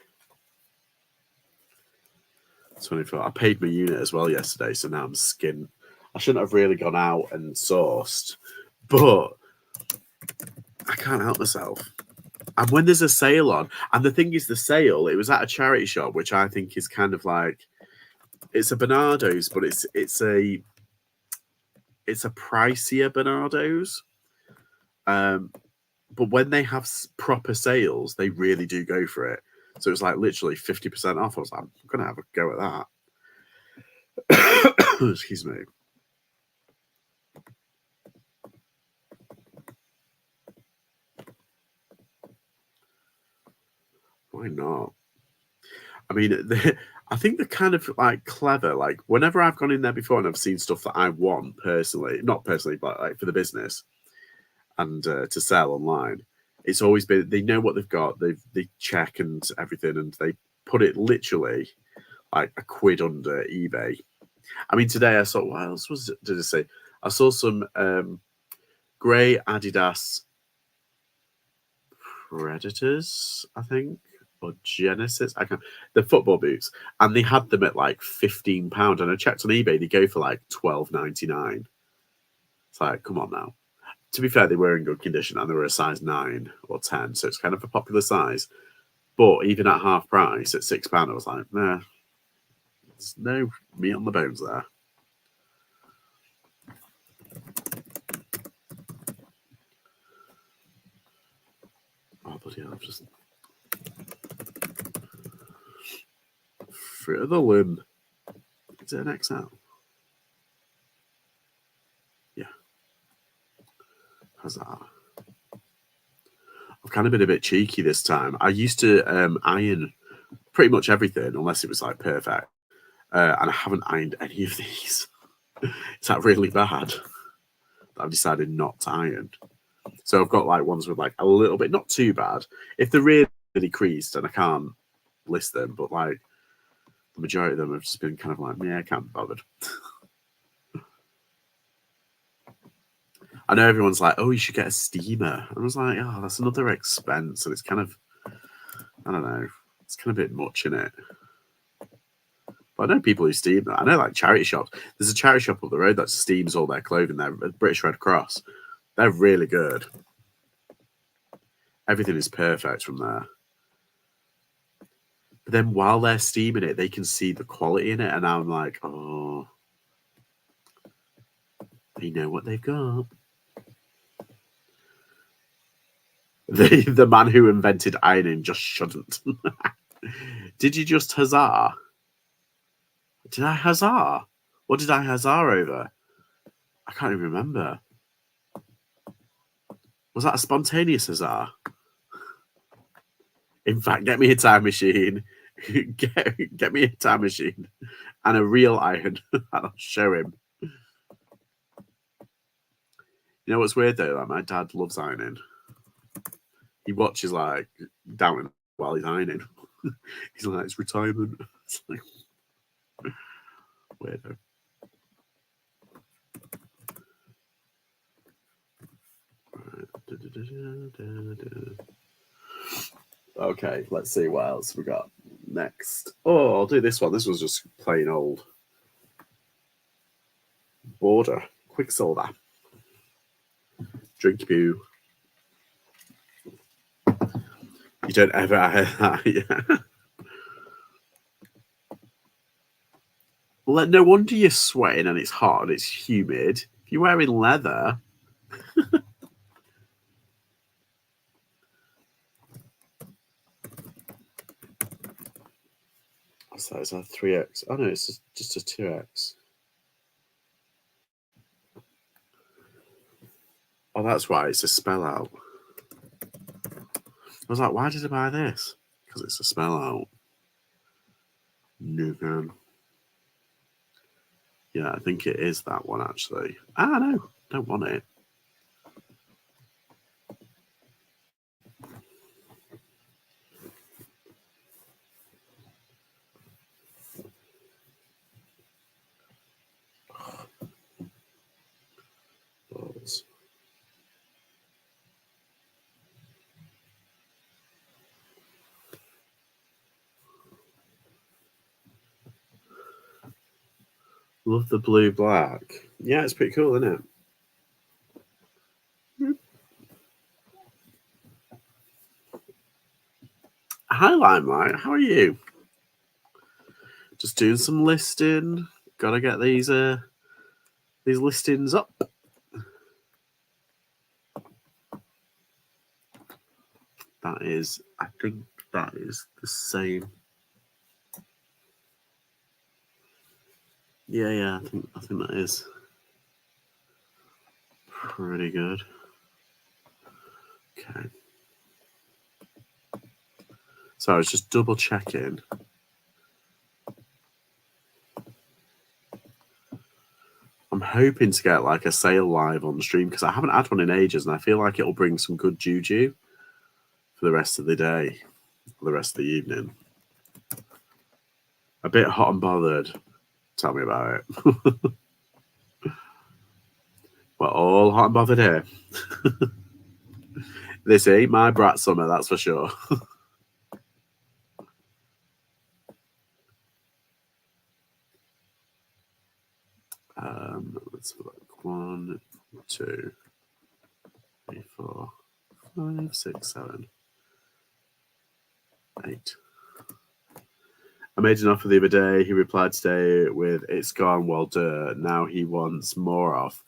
24. I paid my unit as well yesterday, so now I'm skint. I shouldn't have really gone out and sourced, but I can't help myself. And when there's a sale on, and the thing is, the sale, it was at a charity shop, which I think is kind of like, it's a Bernardo's, but it's a pricier Bernardo's. But when they have proper sales, they really do go for it. So it was like literally 50% off. I was like, I'm gonna have a go at that. Excuse me. Why not? I mean, I think they're kind of like clever. Like whenever I've gone in there before and I've seen stuff that I want personally, not personally, but like for the business and to sell online, it's always been, they know what they've got. They check and everything, and they put it literally like a quid under eBay. I mean, today I saw, what else did I say? I saw some grey Adidas Predators, I think, or Genesis. I can't. The football boots, and they had them at like £15. And I checked on eBay, they go for like £12.99. It's like, come on now. To be fair, they were in good condition, and they were a size 9 or 10, so it's kind of a popular size. But even at half price, at £6, I was like, nah, there's no meat on the bones there. Oh, bloody hell, I've just fruit of the loom. Is it an XL? Yeah. How's that? I've kind of been a bit cheeky this time. I used to iron pretty much everything, unless it was like perfect. And I haven't ironed any of these. Is that really bad? I've decided not to iron. So I've got like ones with like a little bit, not too bad. If they're really creased, and I can't list them, but like the majority of them have just been kind of like, yeah, I can't be bothered. I know everyone's like, oh, you should get a steamer. I was like, oh, that's another expense. And it's kind of, I don't know, it's kind of a bit much in it. But I know people who steam that. I know like charity shops. There's a charity shop up the road that steams all their clothing there, British Red Cross. They're really good. Everything is perfect from there. But then while they're steaming it, they can see the quality in it. And I'm like, oh, they know what they've got. The man who invented ironing just shouldn't. Did you just huzzah? Did I huzzah? What did I huzzah over? I can't even remember. Was that a spontaneous huzzah? In fact, get me a time machine. get me a time machine and a real iron, and I'll show him. You know what's weird though? Like my dad loves ironing. He watches like Downton while he's ironing. He's like, it's retirement. It's like weirdo. Okay, let's see what else we got next. Oh, I'll do this one. This was just plain old border Quicksilver. Drink you. You don't ever hear that, yeah. Well, no wonder you're sweating and it's hot and it's humid. If you're wearing leather. So it's a 3X. Oh no, it's just a 2X. Oh, that's why it's a spell out. I was like, why did I buy this? Because it's a spell out. No. Yeah, I think it is that one actually. Ah, no, don't want it. Balls. Love the blue black. Yeah, it's pretty cool, isn't it? Hi, Limelight. How are you? Just doing some listing. Gotta get these listings up. That is, I think that is the same. Yeah, I think that is pretty good. Okay. So I was just double checking. I'm hoping to get like a sale live on the stream because I haven't had one in ages, and I feel like it'll bring some good juju for the rest of the day, for the rest of the evening. A bit hot and bothered. Tell me about it. We're all hot and bothered here. This ain't my brat summer, that's for sure. Let's have a look. 1, 2, 3, 4, 5, 6, 7, 8. I made an offer the other day. He replied today with, "It's gone, well done." Now he wants more off.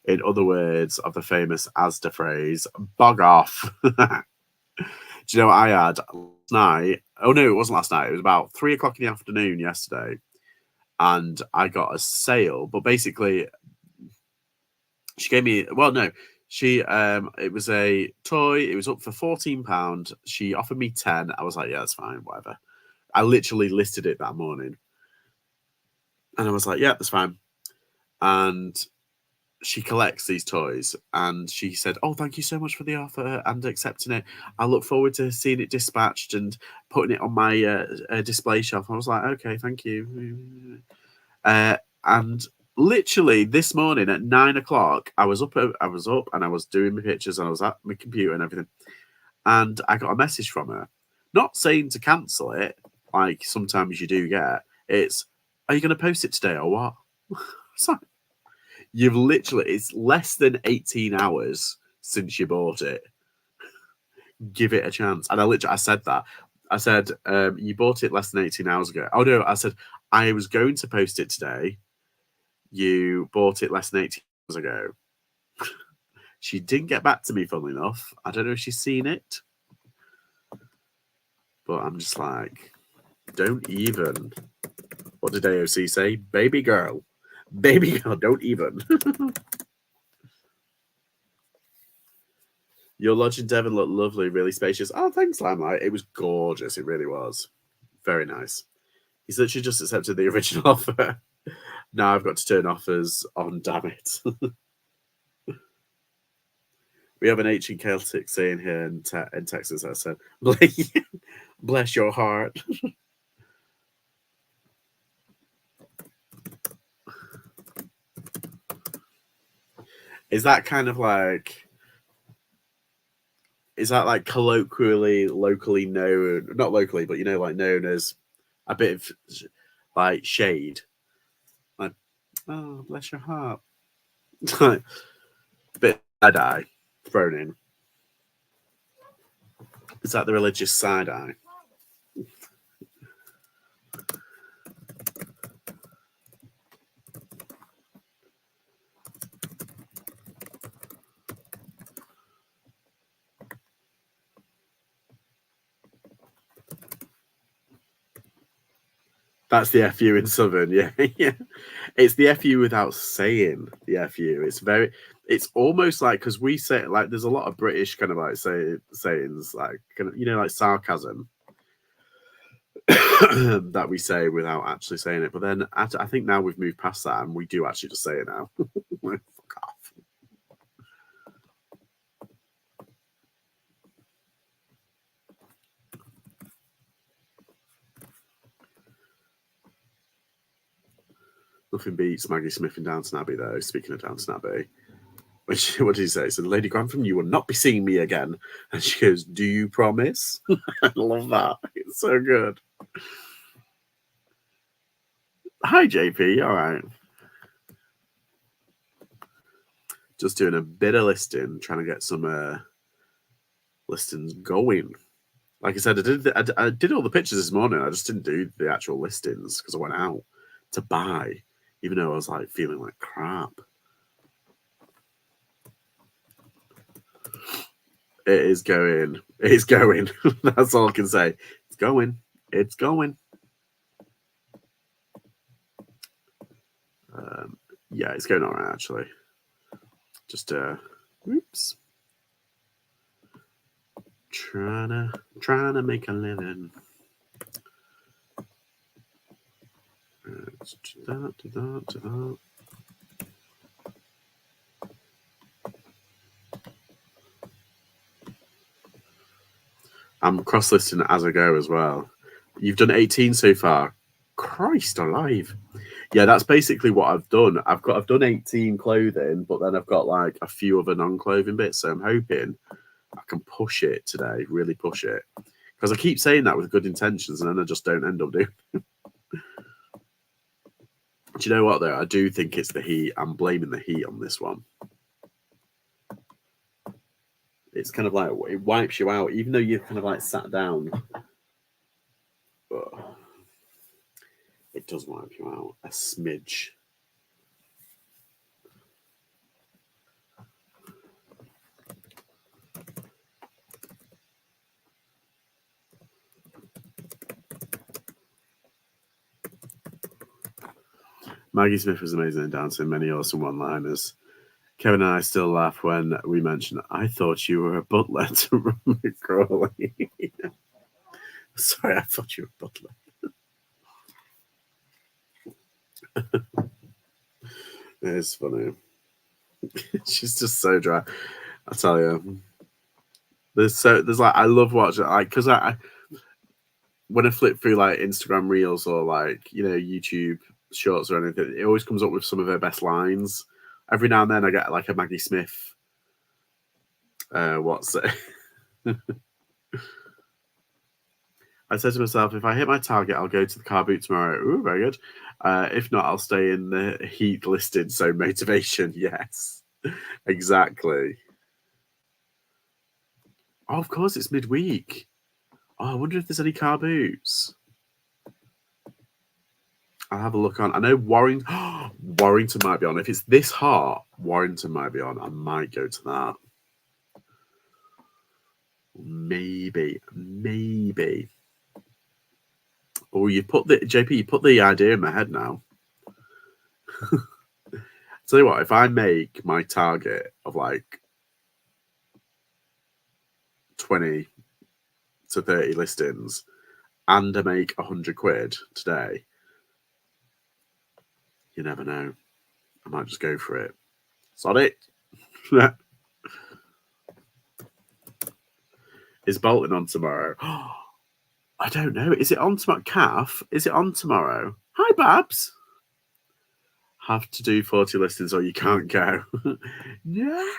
In other words, of the famous Asda phrase, bog off. Do you know what I had last night? Oh, no, it wasn't last night. It was about 3 o'clock in the afternoon yesterday. And I got a sale. But basically, she gave me, well, no. She it was a toy, it was up for £14. She offered me 10. I was like, yeah, that's fine, whatever. I literally listed it that morning. And I was like, yeah, that's fine. And she collects these toys, and she said, "Oh, thank you so much for the offer and accepting it. I look forward to seeing it dispatched and putting it on my display shelf." I was like, "Okay, thank you." And literally this morning at 9 o'clock, I was up and I was doing my pictures and I was at my computer and everything, and I got a message from her, not saying to cancel it, like sometimes you do get. It's, "Are you going to post it today or what?" It's like, you've literally, it's less than 18 hours since you bought it. Give it a chance. And I said that. I said, you bought it less than 18 hours ago. Oh, no, I said, I was going to post it today. You bought it less than 18 hours ago. She didn't get back to me, funnily enough. I don't know if she's seen it. But I'm just like, don't even. What did AOC say? Baby girl. Baby girl, don't even. Your lodge in Devon looked lovely, really spacious. Oh, thanks, Limelight. It was gorgeous. It really was. Very nice. He's literally just accepted the original offer. Now I've got to turn offers on, damn it. We have an ancient Celtic saying here in Texas. I said, bless your heart. Is that kind of like, is that like colloquially, locally known, not locally, but like known as a bit of like shade? Like, oh, bless your heart. Like, a bit side eye thrown in. Is that the religious side eye? That's the FU in Southern, yeah. Yeah. It's the FU without saying the FU. It's almost like, because we say, like, there's a lot of British kind of like sayings, like, kind of, like sarcasm that we say without actually saying it. But then I think now we've moved past that and we do actually just say it now. Like, fuck off. Nothing beats Maggie Smith in Downton Abbey, though. Speaking of Downton Abbey, what did he say? So, Lady Grantham, you will not be seeing me again. And she goes, "Do you promise?" I love that. It's so good. Hi, JP. All right. Just doing a bit of listing, trying to get some listings going. Like I said, I did all the pictures this morning. I just didn't do the actual listings because I went out to buy, even though I was like feeling like crap. It is going. It is going. That's all I can say. It's going. It's going. Yeah, it's going all right, actually. Just, oops. Trying to make a living. Let's do that. I'm cross-listing as I go as well. You've done 18 so far. Christ alive. Yeah, that's basically what I've done. I've done 18 clothing, but then I've got like a few other non-clothing bits. So I'm hoping I can push it today, really push it. Because I keep saying that with good intentions and then I just don't end up doing. Do you know what though? I do think it's the heat. I'm blaming the heat on this one. It's kind of like it wipes you out, even though you've kind of like sat down. But it does wipe you out a smidge. Maggie Smith was amazing in dancing, many awesome one-liners. Kevin and I still laugh when we mention, I thought you were a butler to Ron McCrawley. Sorry, I thought you were a butler. It's funny. She's just so dry. I tell you. There's like, I love watching, like, because I when I flip through like Instagram Reels or like, YouTube Shorts or anything, it always comes up with some of her best lines. Every now and then I get like a Maggie Smith. What's it? I said to myself, if I hit my target, I'll go to the car boot tomorrow. Ooh, very good. If not, I'll stay in the heat listed. So motivation, yes, exactly. Oh, of course, it's midweek. Oh, I wonder if there's any car boots. I'll have a look on. I know Warrington might be on. If it's this hot, Warrington might be on. I might go to that. Maybe. Oh, you put the idea in my head now. Tell you what, if I make my target of like 20 to 30 listings and I make 100 quid today, you never know. I might just go for it. Sod it. Is Bolton on tomorrow? I don't know. Is it on tomorrow? Calf? Is it on tomorrow? Hi, Babs. Have to do 40 listings or you can't go. No.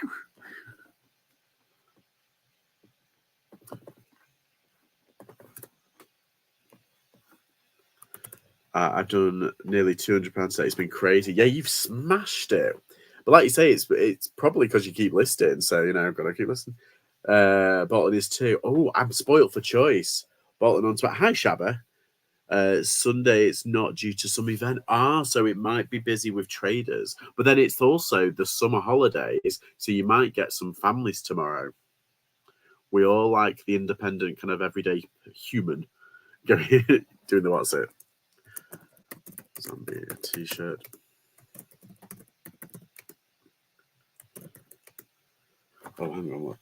I've done nearly £200 today. It's been crazy. Yeah, you've smashed it. But like you say, it's probably because you keep listing. So, I've got to keep listening. Bolton is too. Oh, I'm spoilt for choice. Bolton on tomorrow. Hi, Shabba. Sunday, it's not due to some event. So it might be busy with traders. But then it's also the summer holidays. So you might get some families tomorrow. We all like the independent kind of everyday human doing the what's it. Zombie t-shirt. Oh, hang on, what?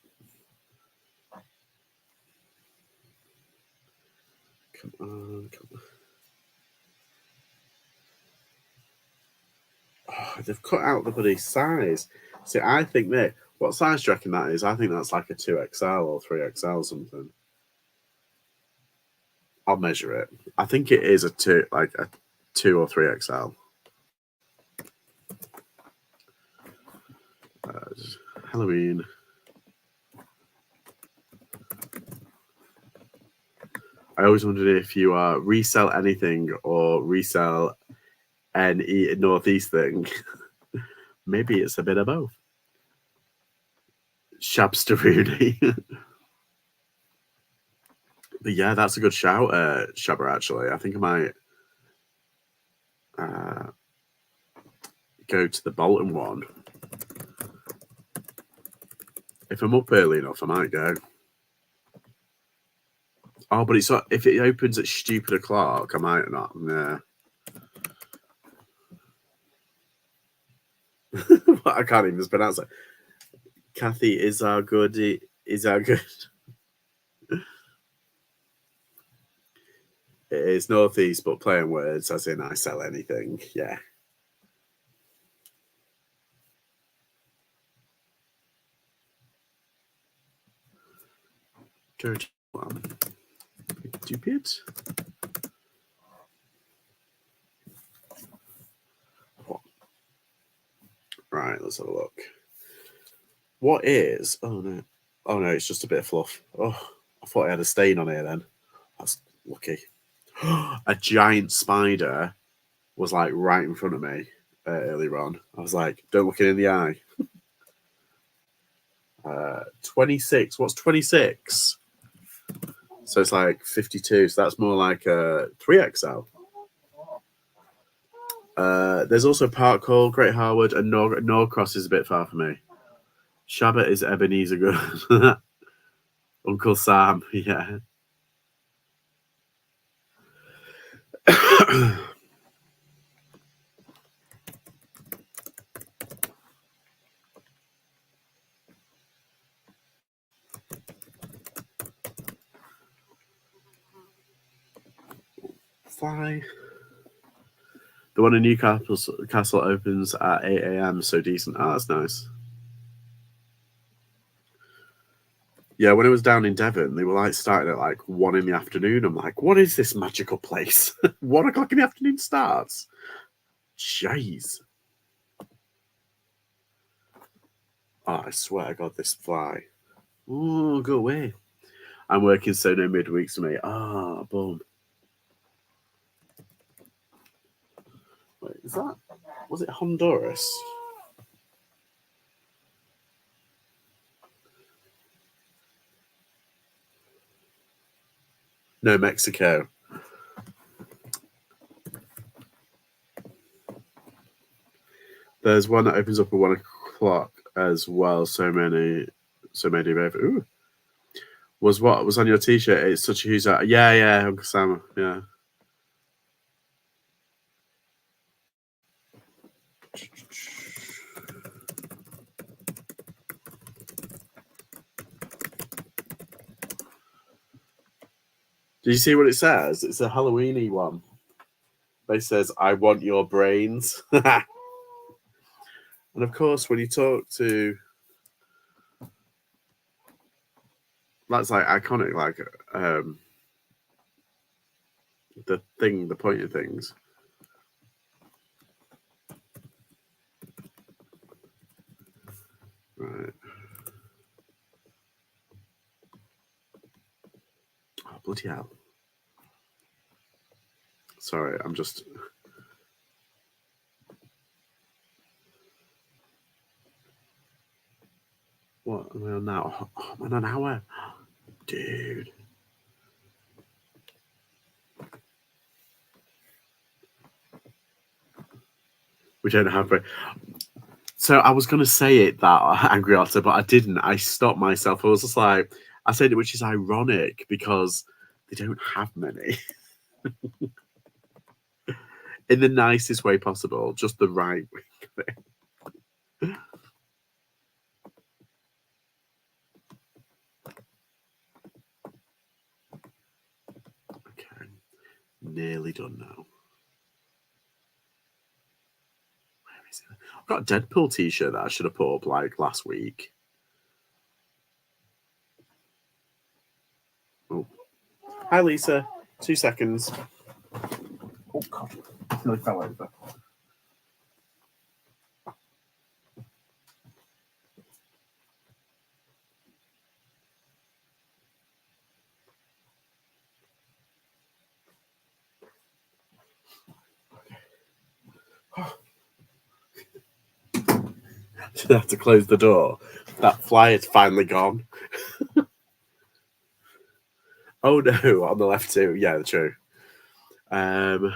Come on. Oh, they've cut out the bloody size. See, I think what size do you reckon that is? I think that's like a 2XL or 3XL something. I'll measure it. I think it is a 2 or 3XL. Halloween. I always wondered if you resell anything or resell any Northeast thing. Maybe it's a bit of both. Shabsteroonie. But yeah, that's a good shout, Shabba, actually. I think I might go to the Bolton one. If I'm up early enough, I might go. Oh, but it's not, if it opens at stupid o'clock, I might not. Nah. I can't even pronounce it. Kathy is our good. Is our good. It's northeast, but playing words, as in I sell anything. Yeah. Go to one. Stupid. Right, let's have a look. What is? Oh no. Oh no, it's just a bit of fluff. Oh, I thought I had a stain on here then. That's lucky. A giant spider was like right in front of me earlier on. I was like, don't look it in the eye. 26. What's 26? So it's like 52. So that's more like a 3XL. There's also Park Hall, Great Harwood, and Norcross is a bit far for me. Shabba is Ebenezer good. Uncle Sam, yeah. Fly. The one in Newcastle opens at 8 a.m. So decent. Oh, that's nice. Yeah, when it was down in Devon, they were like starting at like 1 in the afternoon. I'm like, what is this magical place? 1 o'clock in the afternoon starts. Jeez. Oh, I swear to God, this fly. Oh, go away. I'm working, so no midweeks for me. Ah, boom. Wait, is that? Was it Honduras? No, Mexico. There's one that opens up at 1 o'clock as well. So many. Ooh. Was what was on your T-shirt? It's such a huge. Yeah, Uncle Sam. Yeah. Did you see what it says? It's a Halloweeny one. It says, "I want your brains," and of course, when you talk to, that's like iconic, like the pointed things. Right. Oh, bloody hell. Sorry, I'm just. What am I on now? Oh, I'm on an hour. Dude. We don't have. So I was going to say it, that Angry Otter, but I didn't. I stopped myself. I was just like, I said it, which is ironic because they don't have many. In the nicest way possible, just the right way. Okay, nearly done now. Where is it? I've got a Deadpool t-shirt that I should have put up like last week. Oh. Hi, Lisa. 2 seconds. Oh, God. I nearly fell over. Should have to close the door. That flyer's finally gone. Oh no, on the left too. Yeah, true. Never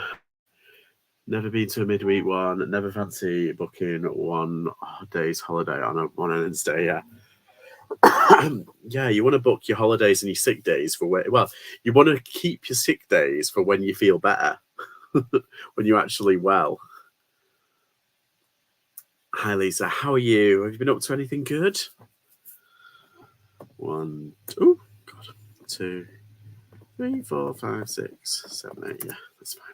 been to a midweek one. Never fancy booking one day's holiday on an Wednesday. Yeah. Yeah, you want to book your holidays and your sick days for you want to keep your sick days for when you feel better, when you're actually well. Hi, Lisa. How are you? Have you been up to anything good? 1, 2, 2, 3, 4, 5, 6, 7, 8. Yeah, that's fine.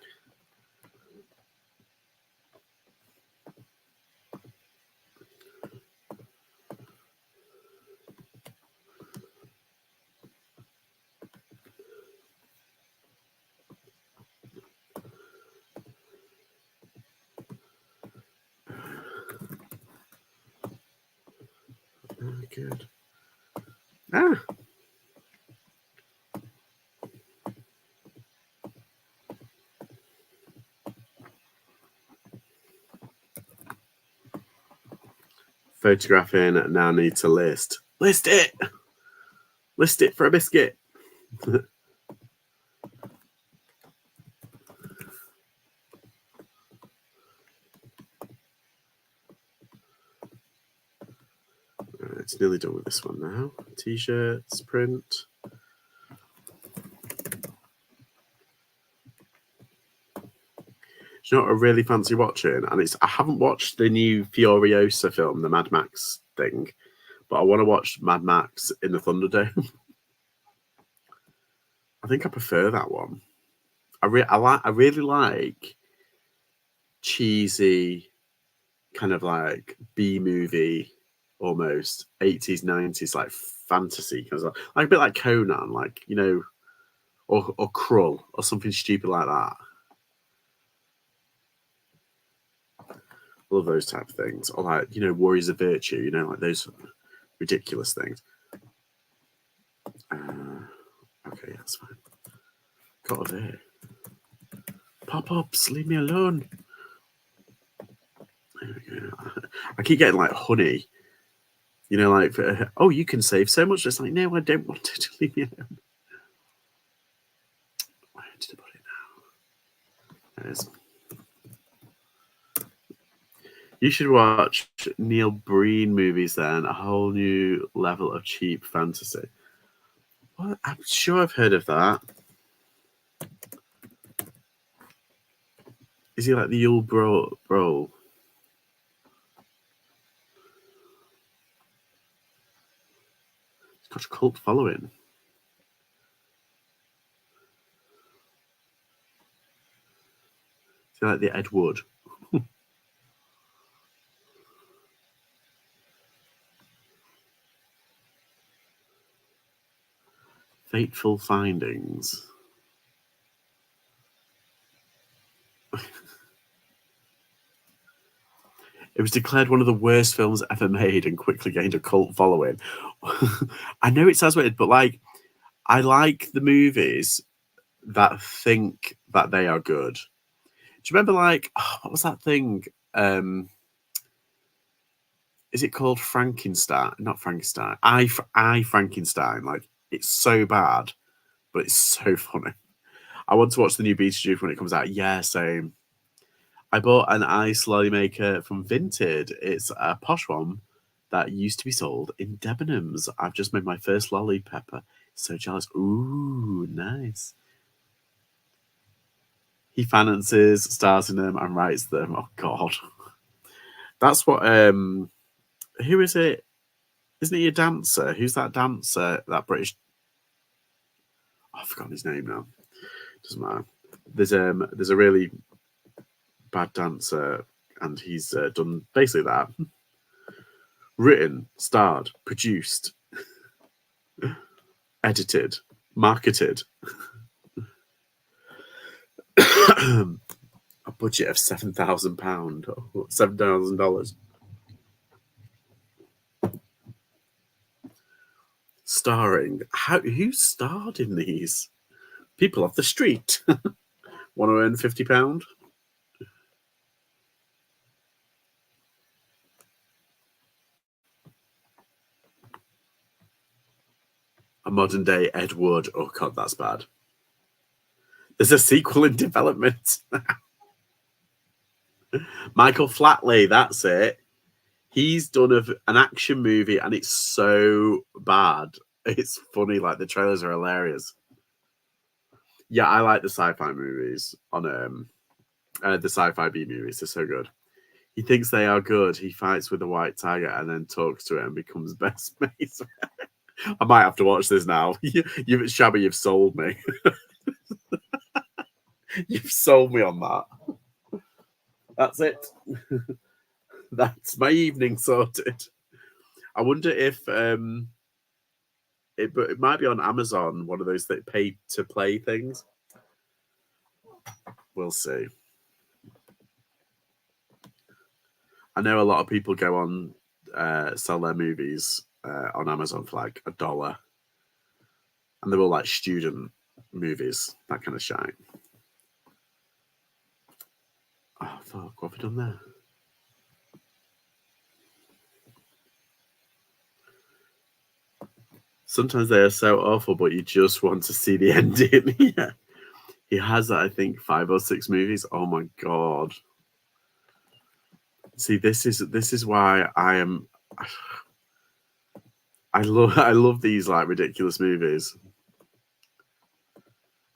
Good. Photographing now need to list. List it! List it for a biscuit. It's nearly done with this one now. T-shirts, print. You know what I really fancy watching? And I haven't watched the new Furiosa film, the Mad Max thing, but I want to watch Mad Max in the Thunderdome. I think I prefer that one. I really like cheesy, kind of like B movie, almost 80s, 90s, like fantasy, kind of like a bit like Conan, like, you know, or Krull or something stupid like that. Love those type of things. Or like, you know, Warriors of Virtue, you know, like those ridiculous things. Okay, that's fine. Got it there. Pop-ups, leave me alone. There we go. I keep getting like honey. You know, like, oh, you can save so much. It's like, no, I don't want it to leave me alone. Where did I put it now? There it is. You should watch Neil Breen movies then. A whole new level of cheap fantasy. What? I'm sure I've heard of that. Is he like the Yule Brawl? He's got a cult following. Is he like the Ed Wood? Fateful Findings. It was declared one of the worst films ever made and quickly gained a cult following. I know it sounds weird, but like, I like the movies that think that they are good. Do you remember, like, what was that thing? Is it called Frankenstein? Not Frankenstein. I Frankenstein. Like, it's so bad, but it's so funny. I want to watch the new Beetlejuice when it comes out. Yeah, same. I bought an ice lolly maker from Vinted. It's a posh one that used to be sold in Debenhams. I've just made my first lolly pepper. So jealous. Ooh, nice. He finances, stars in them, and writes them. Oh God. That's what who is it? Isn't he a dancer? Who's that dancer? That British, I've forgotten his name now. Doesn't matter. There's a really bad dancer, and he's done basically that. Written, starred, produced, edited, marketed. A budget of £7,000, $7,000. Starring, who starred in these? People off the street. Want to earn £50? A modern day Ed Wood. Oh god, that's bad. There's a sequel in development. Michael Flatley, that's it. He's done an action movie and it's so bad. It's funny, like the trailers are hilarious. Yeah, I like the sci-fi movies on the sci-fi B movies. They're so good. He thinks they are good. He fights with a white tiger and then talks to it and becomes best mates. I might have to watch this now. Shabby, you've sold me. You've sold me on that. That's it. That's my evening sorted. I wonder if it might be on Amazon, one of those that pay to play things. We'll see. I know a lot of people go on sell their movies on Amazon for like $1, and they're all like student movies, that kind of shite. Oh fuck! What have we done there? Sometimes they are so awful, but you just want to see the ending. Yeah, he has, I think, 5 or 6 movies. Oh my god! See, this is why I love these like ridiculous movies.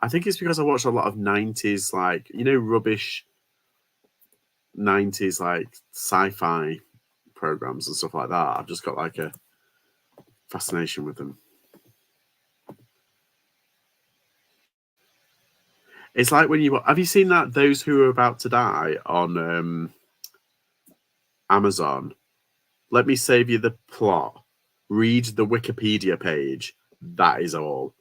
I think it's because I watched a lot of 90s, like, rubbish 90s like sci-fi programs and stuff like that. I've just got like a fascination with them. It's like when have you seen that Those Who Are About to Die on Amazon? Let me save you the plot. Read the Wikipedia page. That is all.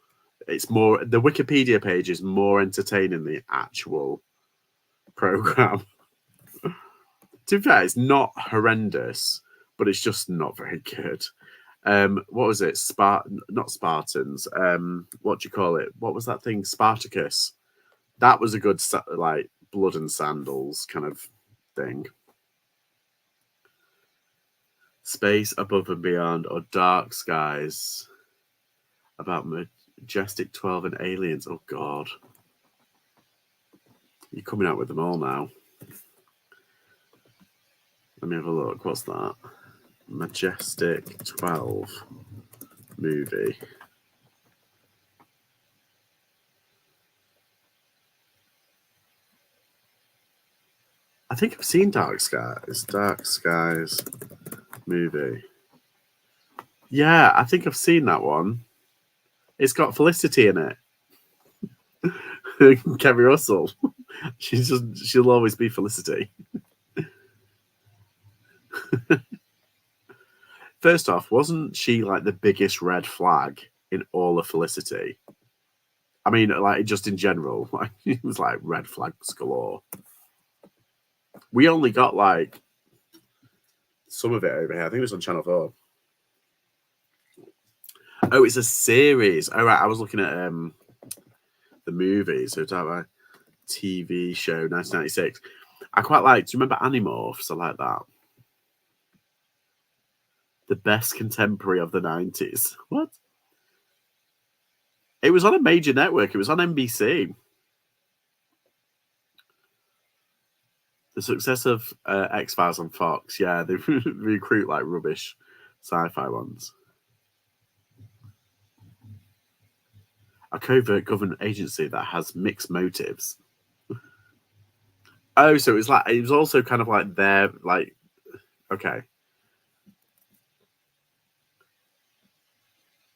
It's more, the Wikipedia page is more entertaining than the actual program. To be fair, it's not horrendous, but it's just not very good. What was it? Not Spartans. What do you call it? What was that thing? Spartacus. That was a good like blood and sandals kind of thing. Space Above and Beyond or Dark Skies about Majestic 12 and aliens. Oh god, you're coming out with them all now. Let me have a look. What's that? Majestic 12 movie. I think I've seen Dark Skies. Dark Skies movie. Yeah, I think I've seen that one. It's got Felicity in it. Kerry Russell. She'll always be Felicity. First off, wasn't she like the biggest red flag in all of Felicity? I mean, like just in general, like it was like red flags galore. We only got like some of it over here. I think it was on Channel 4. Oh, it's a series. Oh, right. I was looking at the movie. So it's a TV show, 1996. I quite like. Do you remember Animorphs? I like that. The best contemporary of the 90s. What? It was on a major network. It was on NBC. The success of X-Files on Fox. Yeah, they recruit like rubbish sci-fi ones. A covert government agency that has mixed motives. Oh, so it was also kind of like their like, okay.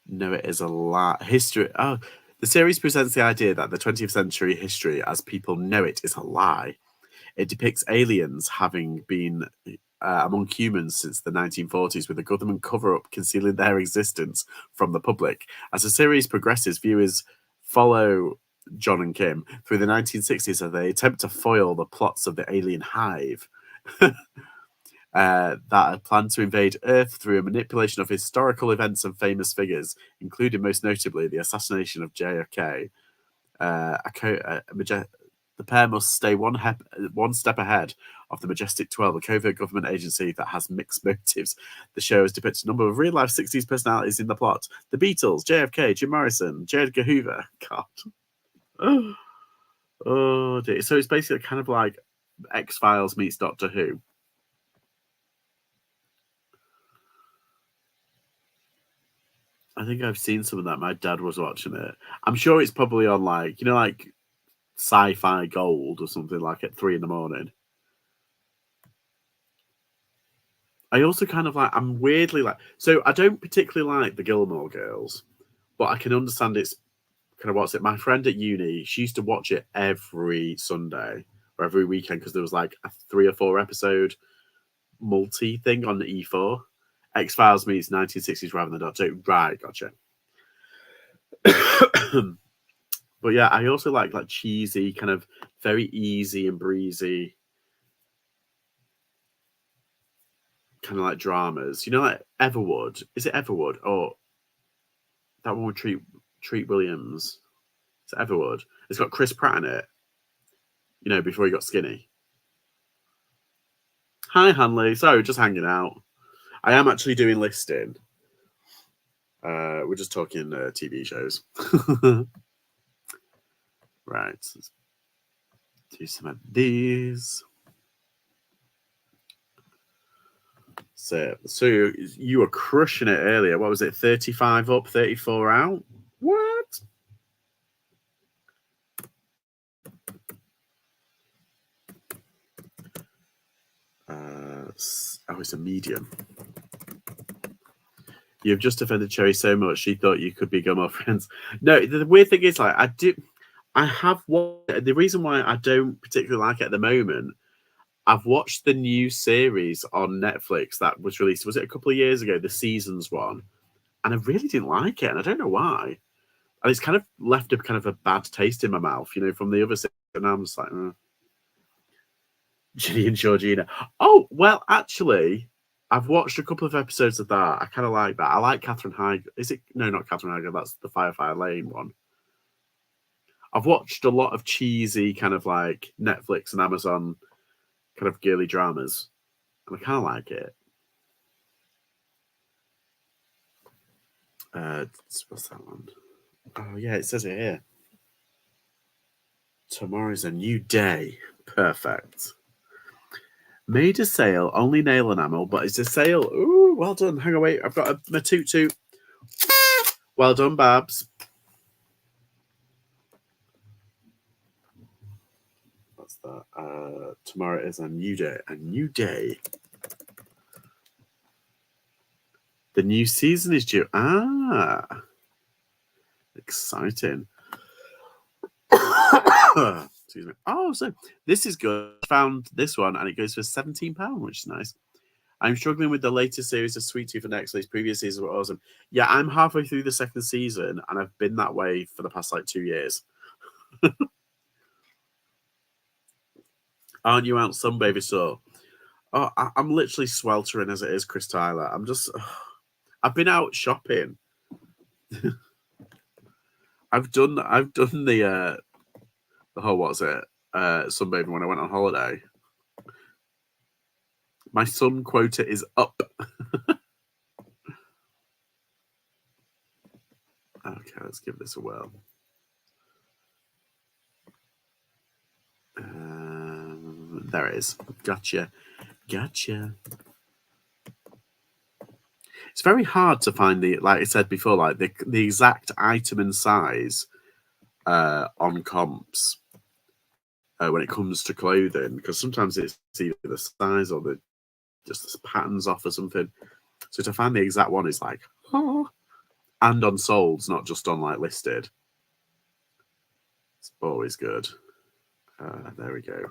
No, it is a lot. History. Oh, the series presents the idea that the 20th century history, as people know it, is a lie. It depicts aliens having been among humans since the 1940s, with a government cover-up concealing their existence from the public. As the series progresses, viewers follow John and Kim through the 1960s as they attempt to foil the plots of the alien hive that had planned to invade Earth through a manipulation of historical events and famous figures, including most notably the assassination of JFK. The pair must stay one step ahead of the Majestic 12, a covert government agency that has mixed motives. The show has depicted a number of real-life 60s personalities in the plot. The Beatles, JFK, Jim Morrison, J. Edgar Hoover. God. Oh, dear. So it's basically kind of like X-Files meets Doctor Who. I think I've seen some of that. My dad was watching it. I'm sure it's probably on like, like Sci-Fi Gold or something like at 3 a.m. I also kind of like, I'm weirdly like, so I don't particularly like the Gilmore Girls, but I can understand it's kind of what's it. My friend at uni, she used to watch it every Sunday or every weekend because there was like a 3 or 4 episode multi thing on the E4. X-Files meets 1960s rather than Doctor Who. Right, gotcha. But yeah, I also like cheesy, kind of very easy and breezy, kind of like dramas. Like Everwood. Is it Everwood or that one with Treat Williams? It's Everwood. It's got Chris Pratt in it. Before he got skinny. Hi, Hanley. Sorry, just hanging out. I am actually doing listing. We're just talking TV shows. Right. Let's do some of these. So you were crushing it earlier. What was it? 35 up, 34 out? What? It's a medium. You've just offended Cherry so much she thought you could be Gilmore friends. No, the weird thing is, like, I have watched. The reason why I don't particularly like it at the moment, I've watched the new series on Netflix that was released. Was it a couple of years ago? The Seasons one, and I really didn't like it, and I don't know why. And it's kind of left a kind of a bad taste in my mouth, from the other season. And I'm just like, Ginny and Georgina. Oh well, actually, I've watched a couple of episodes of that. I kind of like that. I like Catherine Heigl. Is it? No, not Catherine Heigl. That's the Firefly Lane one. I've watched a lot of cheesy kind of like Netflix and Amazon kind of girly dramas, and I kind of like it. What's that one? Oh yeah, it says it here. Tomorrow's a new day. Perfect. Made a sale, only nail enamel, but it's a sale. Ooh, well done. Hang on, wait. I've got my toot. Well done, Babs. What's that? Tomorrow is a new day. A new day. The new season is due. Exciting. Excuse me. Oh, so this is good. I found this one and it goes for £17, which is nice. I'm struggling with the latest series of Sweet Tooth and Nextly's previous seasons were awesome. Yeah, I'm halfway through the second season and I've been that way for the past 2 years. Aren't you out sunbathing? So, I'm literally sweltering as it is, Chris Tyler. I've been out shopping. I've done the whole sunbathing when I went on holiday. My sun quota is up. Okay, let's give this a whirl. There it is. Gotcha. It's very hard to find like I said before, like the exact item and size on comps when it comes to clothing, because sometimes it's either the size or just the patterns off or something. So to find the exact one is like, and on solds, not just on like listed. It's always good. There we go.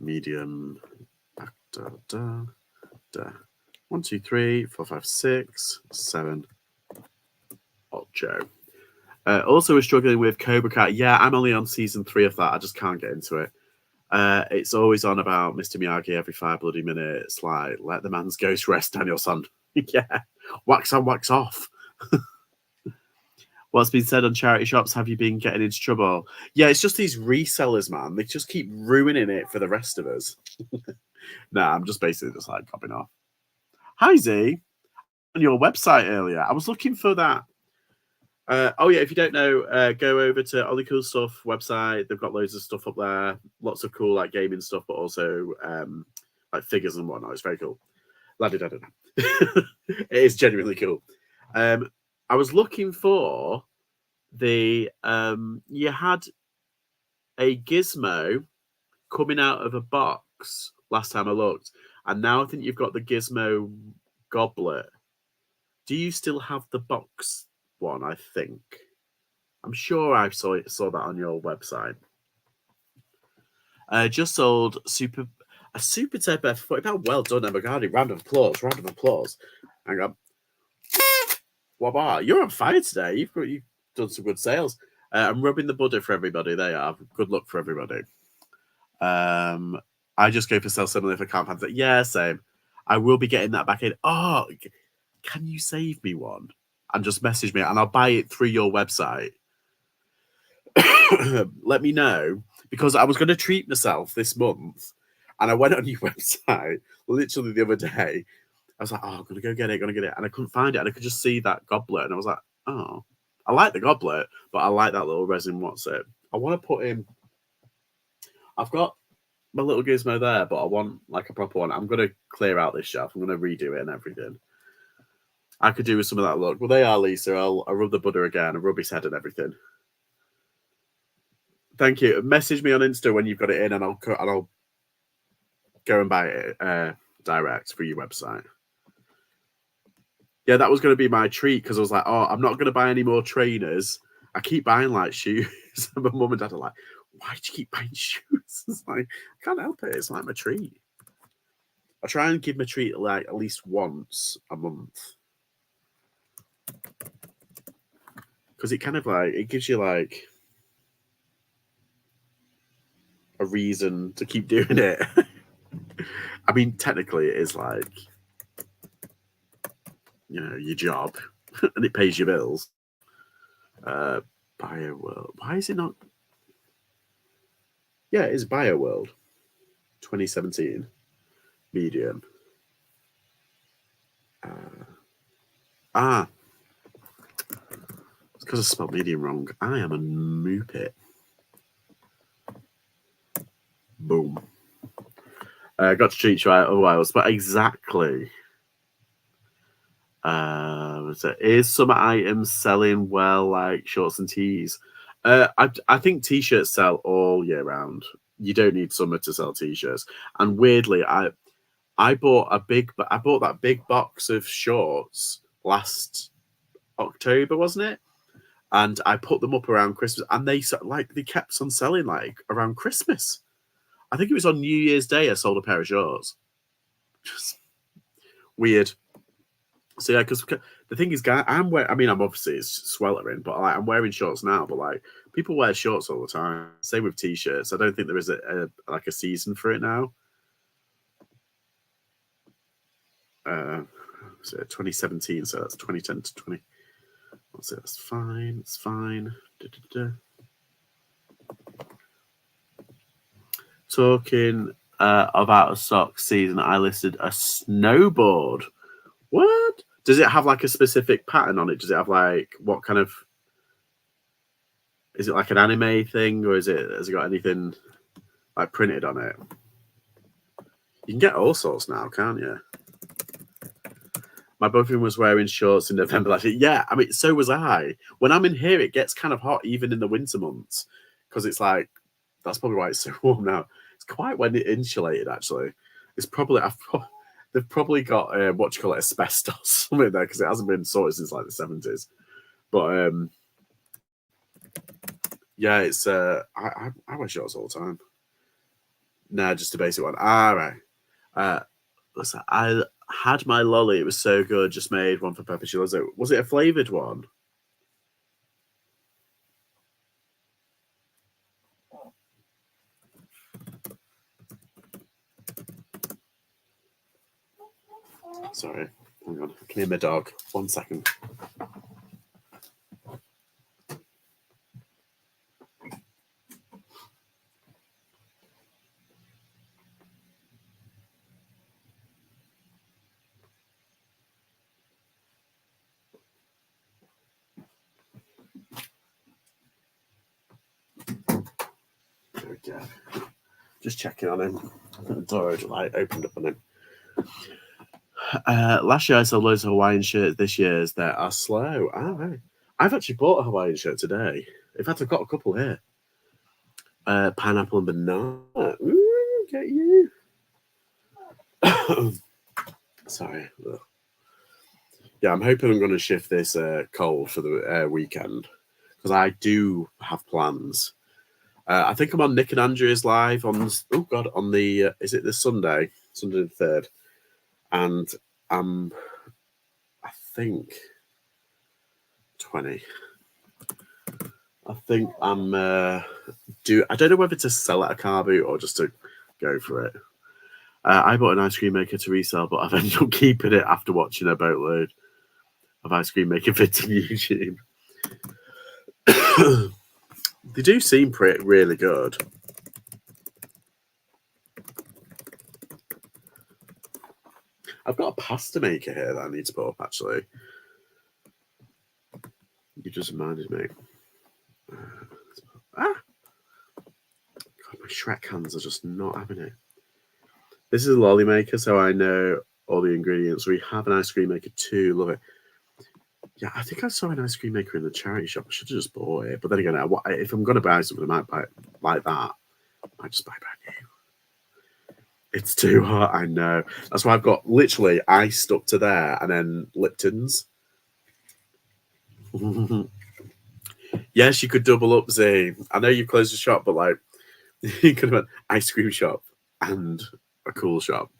Medium. 1, 2, 3, 4, 5, 6, 7. Ocho. Also, we're struggling with Cobra Kai. Yeah, I'm only on season 3 of that. I just can't get into it. It's always on about Mr. Miyagi every 5 bloody minutes. Like, let the man's ghost rest, Daniel-san. Yeah. Wax on, wax off. What's been said on charity shops? Have you been getting into trouble? Yeah, it's just these resellers, man. They just keep ruining it for the rest of us. Nah, I'm just basically just like copying off. Hi, Z. On your website earlier, I was looking for that. Oh yeah, if you don't know, go over to Ollie Cool Stuff website. They've got loads of stuff up there, lots of cool like gaming stuff, but also like figures and whatnot. It's very cool. La-di-da-da-da. It is genuinely cool. I was looking for the you had a gizmo coming out of a box last time I looked, and now I think you've got the gizmo goblet. Do you still have the box one? I think. I'm sure I saw that on your website. Just sold a super tape for £40. Well done, Emma Gardy. Round of applause. Round of applause. Hang on. Wow, you're on fire today. You've done some good sales. I'm rubbing the butter for everybody. They are. Good luck for everybody. I just go for sell similar if I can't find it. Yeah, same. I will be getting that back in. Oh, can you save me one? And just message me and I'll buy it through your website. Let me know, because I was going to treat myself this month and I went on your website literally the other day. I was like, oh, I'm going to go get it, and I couldn't find it, and I could just see that goblet, and I was like, oh, I like the goblet, but I like that little resin. What's it? I want to put in. I've got my little gizmo there, but I want like a proper one. I'm going to clear out this shelf. I'm going to redo it and everything. I could do with some of that look. Well, they are, Lisa. I'll rub the butter again, and rub his head and everything. Thank you. Message me on Insta when you've got it in, and I'll go and buy it direct for your website. Yeah, that was going to be my treat, because I was like, oh, I'm not going to buy any more trainers. I keep buying like shoes. And my mum and dad are like, why do you keep buying shoes? It's like, I can't help it. It's like my treat. I try and give my treat like at least once a month, because it kind of like, it gives you like a reason to keep doing it. I mean, technically it is like, you know, your job and it pays your bills. BioWorld. Why is it not? Yeah, it's BioWorld 2017 medium. It's because I spelled medium wrong. I am a moopit. Boom. Got to treat you out otherwise, but exactly. Is summer items selling well, like shorts and tees? I think t-shirts sell all year round. You don't need summer to sell t-shirts. And weirdly, I bought that big box of shorts last October, wasn't it? And I put them up around Christmas, and they kept on selling like around Christmas. I think it was on New Year's Day I sold a pair of shorts. Just weird. So yeah, because the thing is, I'm obviously it's sweltering, but like, I'm wearing shorts now. But like, people wear shorts all the time. Same with t-shirts. I don't think there is a season for it now. So 2017, so that's 2010 to 20. What's it? That's fine. It's fine. Talking of out of stock season, I listed a snowboard. What? Does it have like a specific pattern on it? Does it have like what kind of? Is it like an anime thing, or has it got anything like printed on it? You can get all sorts now, can't you? My boyfriend was wearing shorts in November last year. Yeah, I mean, so was I. When I'm in here, it gets kind of hot even in the winter months, because it's like, that's probably why it's so warm now. It's quite when it insulated, actually. It's probably, they've probably got, asbestos something there, because it hasn't been sorted since like the 70s. But yeah, it's, I wear shorts all the time. Nah, just a basic one. All right. Listen, I had my lolly. It was so good. Just made one for Pepper. She loves it. Was it a flavored one? Sorry. Hang on. I can hear my dog. 1 second. we go. Just checking on him. The door opened up on him. Last year I sold loads of Hawaiian shirts. This year's that are slow. Oh, right. I've actually bought a Hawaiian shirt today. In fact, I've got a couple here. Pineapple and banana. Ooh, get you. Sorry. Ugh. Yeah, I'm hoping I'm going to shift this cold for the weekend because I do have plans. I think I'm on Nick and Andrea's live on the is it this Sunday the 3rd, and I think 20. I think I'm I don't know whether to sell at a car boot or just to go for it. I bought an ice cream maker to resell, but I've ended up keeping it after watching a boatload of ice cream maker vids on YouTube. They do seem really good. I've got a pasta maker here that I need to put up, actually. You just reminded me. God, my Shrek hands are just not having it. This is a lolly maker, so I know all the ingredients. We have an ice cream maker too. Love it. Yeah, I think I saw an ice cream maker in the charity shop. I should have just bought it. But then again, if I'm going to buy something, I might buy it like that. I might just buy brand new. It's too hot, I know. That's why I've got literally ice stuck to there and then Lipton's. Yes, you could double up, Z. I know you closed the shop, but like you could have an ice cream shop and a cool shop.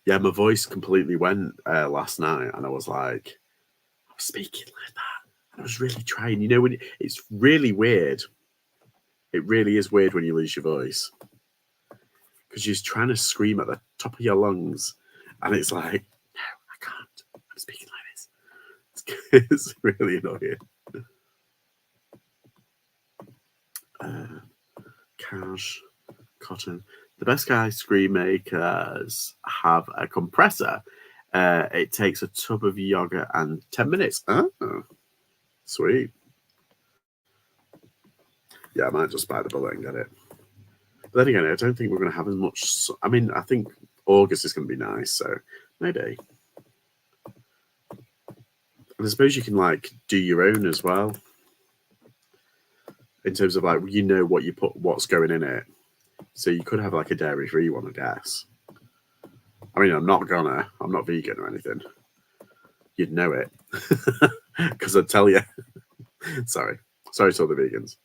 Yeah, my voice completely went last night, and I was like, I was speaking like that. And I was really trying. You know, when it's really weird. It really is weird when you lose your voice because you're trying to scream at the top of your lungs, and it's like, no, I can't. I'm speaking like this. It's really annoying. Cash, cotton. The best ice cream makers have a compressor. It takes a tub of yogurt and 10 minutes. Oh, sweet. Yeah, I might just buy the bullet and get it. But then again, I don't think we're going to have as much. I mean, I think August is going to be nice, so maybe. And I suppose you can like do your own as well. In terms of like, you know what you put, what's going in it. So you could have like a dairy-free one, I guess. I mean, I'm not vegan or anything. You'd know it. Because I'd tell you. Sorry to all the vegans.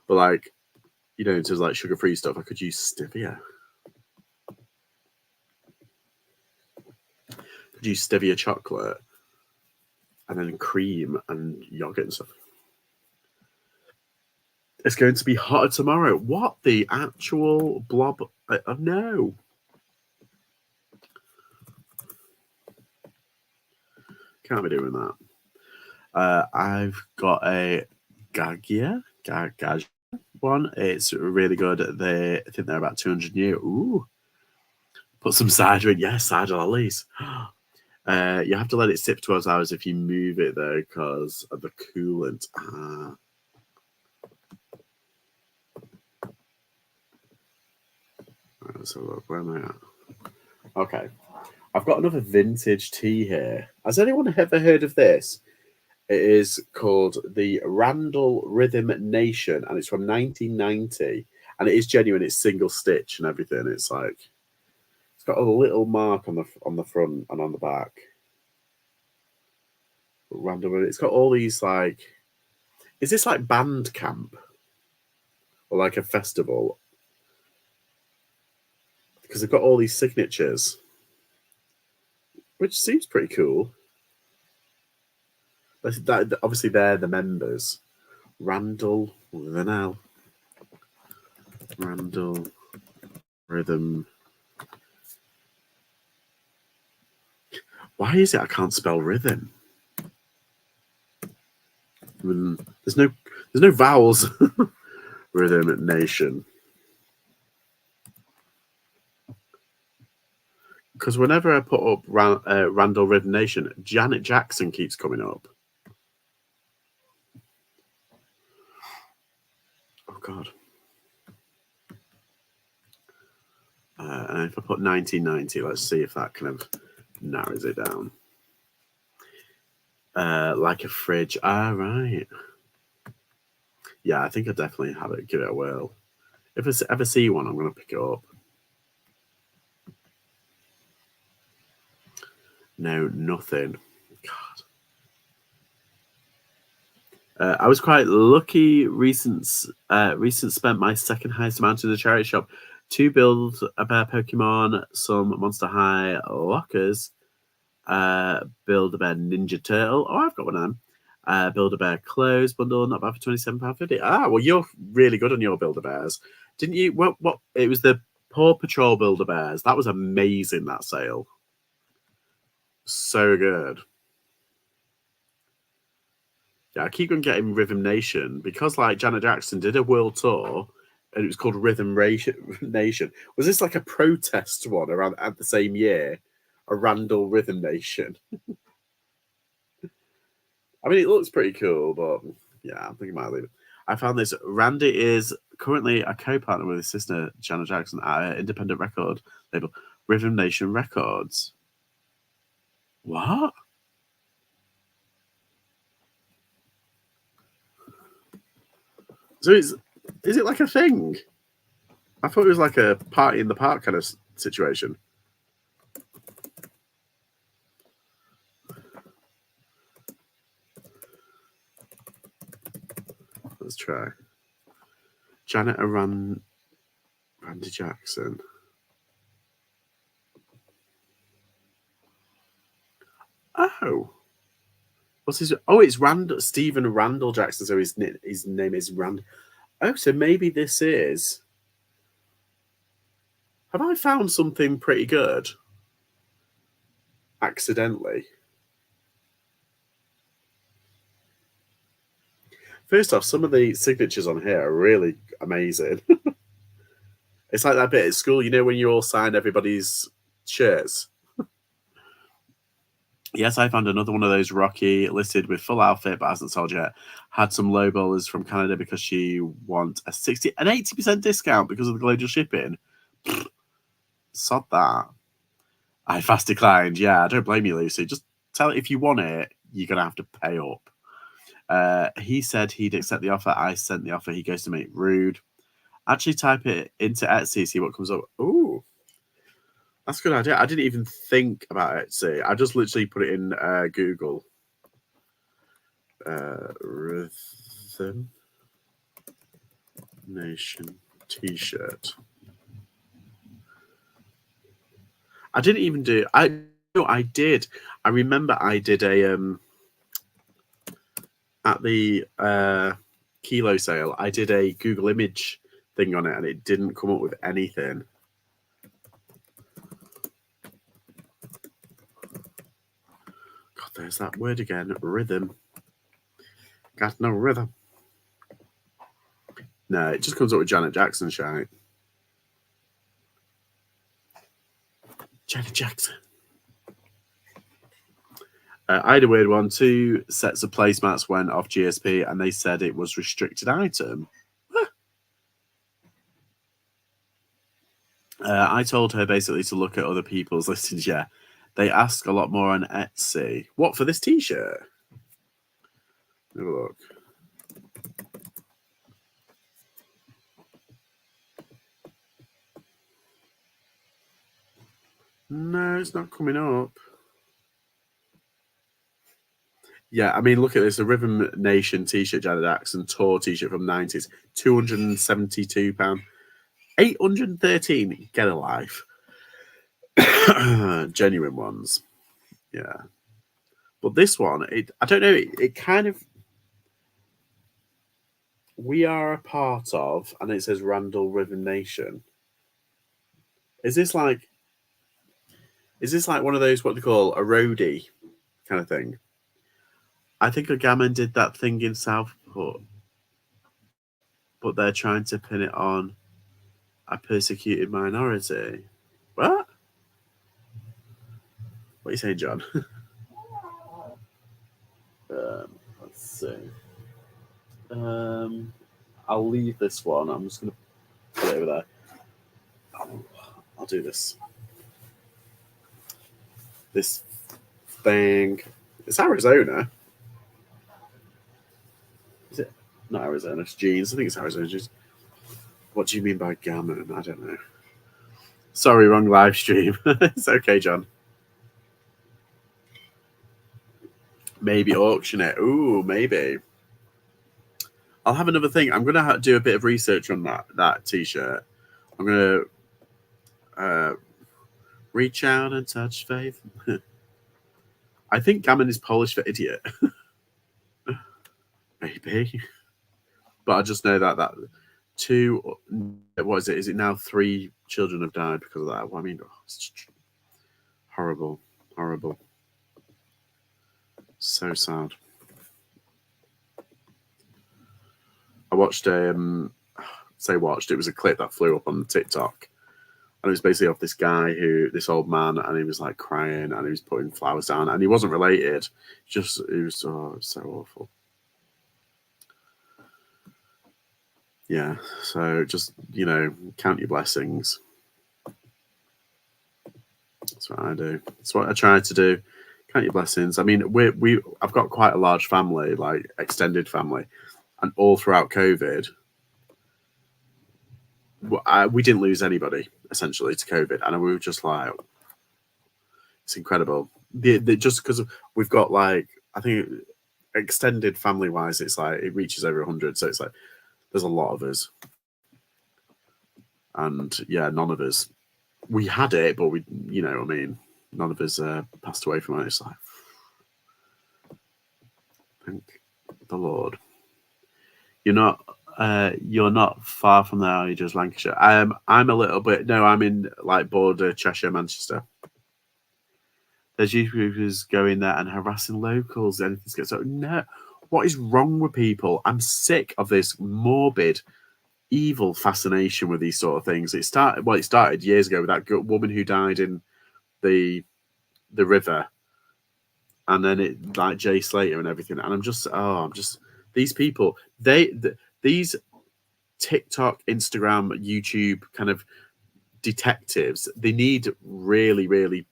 But like, you know, in terms of like sugar-free stuff, I could use stevia. Could use stevia chocolate and then cream and yogurt and stuff. It's going to be hotter tomorrow. What the actual blob? No. Can't be doing that. I've got a Gagia one. It's really good. I think they're about 200 new. Ooh. Put some cider in. Yes, cider lollies. You have to let it sit for 12 hours if you move it, though, because of the coolant. So look, where am I at? Okay. I've got another vintage tea here. Has anyone ever heard of this? It is called the Randall Rhythm Nation, and it's from 1990. And it is genuine. It's single stitch and everything. It's like it's got a little mark on the front and on the back. Randall. It's got all these like. Is this like band camp or like a festival? Because they've got all these signatures, which seems pretty cool. That obviously they're the members. Randall with an L. Randall Rhythm. Why is it I can't spell rhythm? There's no vowels. Rhythm Nation. Because whenever I put up Randall Rhythm Nation, Janet Jackson keeps coming up. Oh, God. And if I put 1990, let's see if that kind of narrows it down. Like a fridge. Ah, right. Yeah, I think I definitely have it. Give it a whirl. If I ever see one, I'm going to pick it up. No, nothing. God. I was quite lucky. Recent spent my second highest amount in the charity shop. 2 Build a Bear Pokemon, some Monster High lockers, Build a Bear Ninja Turtle. Oh, I've got one of them. Build a Bear clothes bundle, not bad for £27.50. Ah, well, you're really good on your Build a Bears, didn't you? What? It was the Paw Patrol Build a Bears. That was amazing. That sale, so good. Yeah, I keep on getting Rhythm Nation because, like, Janet Jackson did a world tour, and it was called Nation. Was this like a protest one around at the same year? A Randall Rhythm Nation. I mean, it looks pretty cool, but yeah, I think I might leave it. I found this. Randy is currently a co-partner with his sister, Janet Jackson, at an independent record label, Rhythm Nation Records. What? So is it like a thing? I thought it was like a party in the park kind of situation. Let's try. Janet and Randy Jackson. Oh. What's his? Oh, it's Stephen Randall Jackson. So his name is Rand. Oh, so maybe this is. Have I found something pretty good? Accidentally. First off, some of the signatures on here are really amazing. It's like that bit at school, you know, when you all sign everybody's shirts. Yes, I found another one of those Rocky listed with full outfit, but hasn't sold yet. Had some low bowlers from Canada because she wants a 80% discount because of the global shipping. Sod that. I fast declined. Yeah, I don't blame you, Lucy. Just tell it if you want it, you're gonna have to pay up. He said he'd accept the offer. I sent the offer. He goes to make rude. Actually, type it into Etsy, see what comes up. Ooh, that's a good idea. I didn't even think about Etsy. I just literally put it in Google. Rhythm Nation T-shirt. I didn't even do. I did. I remember I did a at the Kilo sale. I did a Google image thing on it, and it didn't come up with anything. God, there's that word again. Rhythm. Got no rhythm. No, it just comes up with Janet Jackson shite. Janet Jackson. I had a weird one. 2 sets of placemats went off GSP, and they said it was restricted item. I told her basically to look at other people's listings. Yeah, they ask a lot more on Etsy. What, for this T-shirt? Have a look. No, it's not coming up. Yeah, I mean, look at this. A Rhythm Nation T-shirt, Janet Jackson tour T-shirt from '90s, £272, 813. Get a life. Genuine ones, yeah. But this one, I don't know. It kind of, we are a part of, and it says Randall Rhythm Nation. Is this like one of those what they call a roadie kind of thing? I think a gammon did that thing in Southport, but they're trying to pin it on a persecuted minority. What? What are you saying, John? Let's see. I'll leave this one. I'm just going to put it over there. I'll do this. This thing. It's Arizona. Is it? Not Arizona. It's jeans. I think it's Arizona jeans. What do you mean by gammon? I don't know. Sorry, wrong live stream. It's okay, John. Maybe auction it. Ooh, maybe. I'll have another thing. I'm gonna do a bit of research on that t-shirt. I'm gonna reach out and touch faith. I think gammon is Polish for idiot. Maybe, but I just know that two. What is it? Is it now 3 children have died because of that? Well, I mean, it's horrible, horrible. So sad. I watched it was a clip that flew up on the TikTok, and it was basically of this old man, and he was like crying, and he was putting flowers down, and he wasn't related. Just it was so awful. Yeah, so just count your blessings. That's what I do. That's what I try to do. Count your blessings. I mean, I've got quite a large family, like extended family, and all throughout COVID, we didn't lose anybody essentially to COVID, and we were just like, it's incredible. Just because we've got like, I think extended family wise, it's like it reaches over 100, so it's like there's a lot of us, and yeah, none of us. We had it, but we, I mean, none of us passed away from it. It's like, thank the Lord. You're not far from there, are you? Just Lancashire. I'm a little bit. No, I'm in like border Cheshire, Manchester. There's YouTubers going there and harassing locals. Anything's good. So no, what is wrong with people? I'm sick of this morbid, evil fascination with these sort of things. It started years ago with that woman who died in the river, and then it like Jay Slater and everything. And I'm just these people. These TikTok, Instagram, YouTube kind of detectives. They need really, really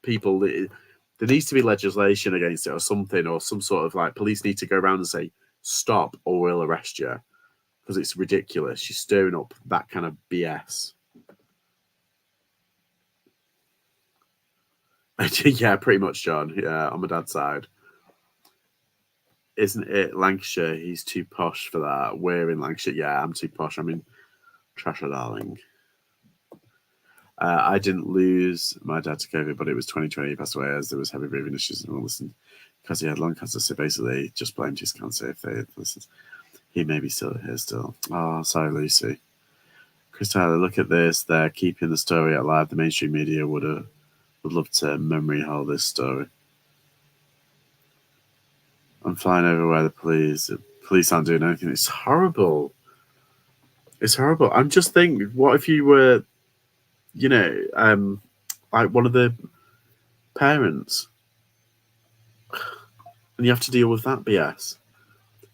people. There needs to be legislation against it or something, or some sort of like police need to go around and say stop or we'll arrest you, because it's ridiculous. You're stirring up that kind of BS. Yeah, pretty much, John. Yeah, on my dad's side. Isn't it Lancashire? He's too posh for that. We're in Lancashire. Yeah, I'm too posh. I'm in Trasher, darling. I didn't lose my dad to COVID, but it was 2020. He passed away as there was heavy breathing issues and all listened because he had lung cancer. So basically, just blamed his cancer if they had listened. He may be still here still. Oh, sorry, Lucy. Chris Tyler, look at this. They're keeping the story alive. The mainstream media would love to memory hold this story. I'm flying over where the police aren't doing anything. It's horrible. It's horrible. I'm just thinking, what if you were, like one of the parents, and you have to deal with that BS.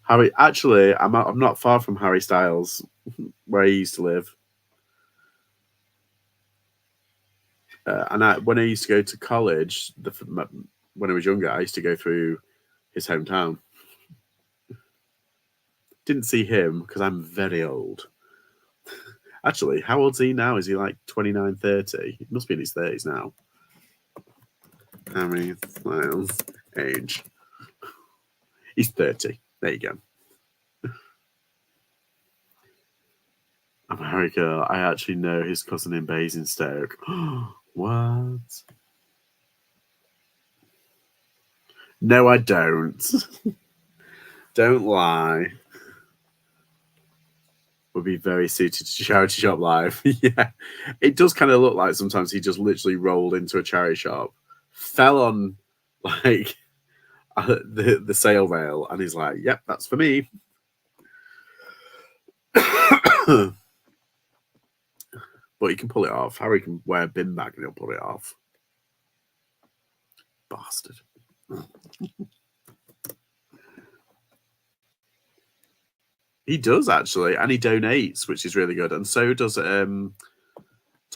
Harry, actually, I'm not far from Harry Styles, where he used to live. And when I used to go to college, when I was younger, I used to go through his hometown. Didn't see him because I'm very old. Actually, how old's he now? Is he like 29, 30? He must be in his 30s now. Harry Styles age. He's 30. There you go. America, I actually know his cousin in Basingstoke. What? No, I don't. Don't lie. Would be very suited to Charity Shop Live. Yeah. It does kind of look like sometimes he just literally rolled into a charity shop, fell on like the sale rail, and he's like, yep, that's for me. But he can pull it off. Harry can wear a bin bag and he'll pull it off. Bastard. He does actually, and he donates, which is really good. And so does Tom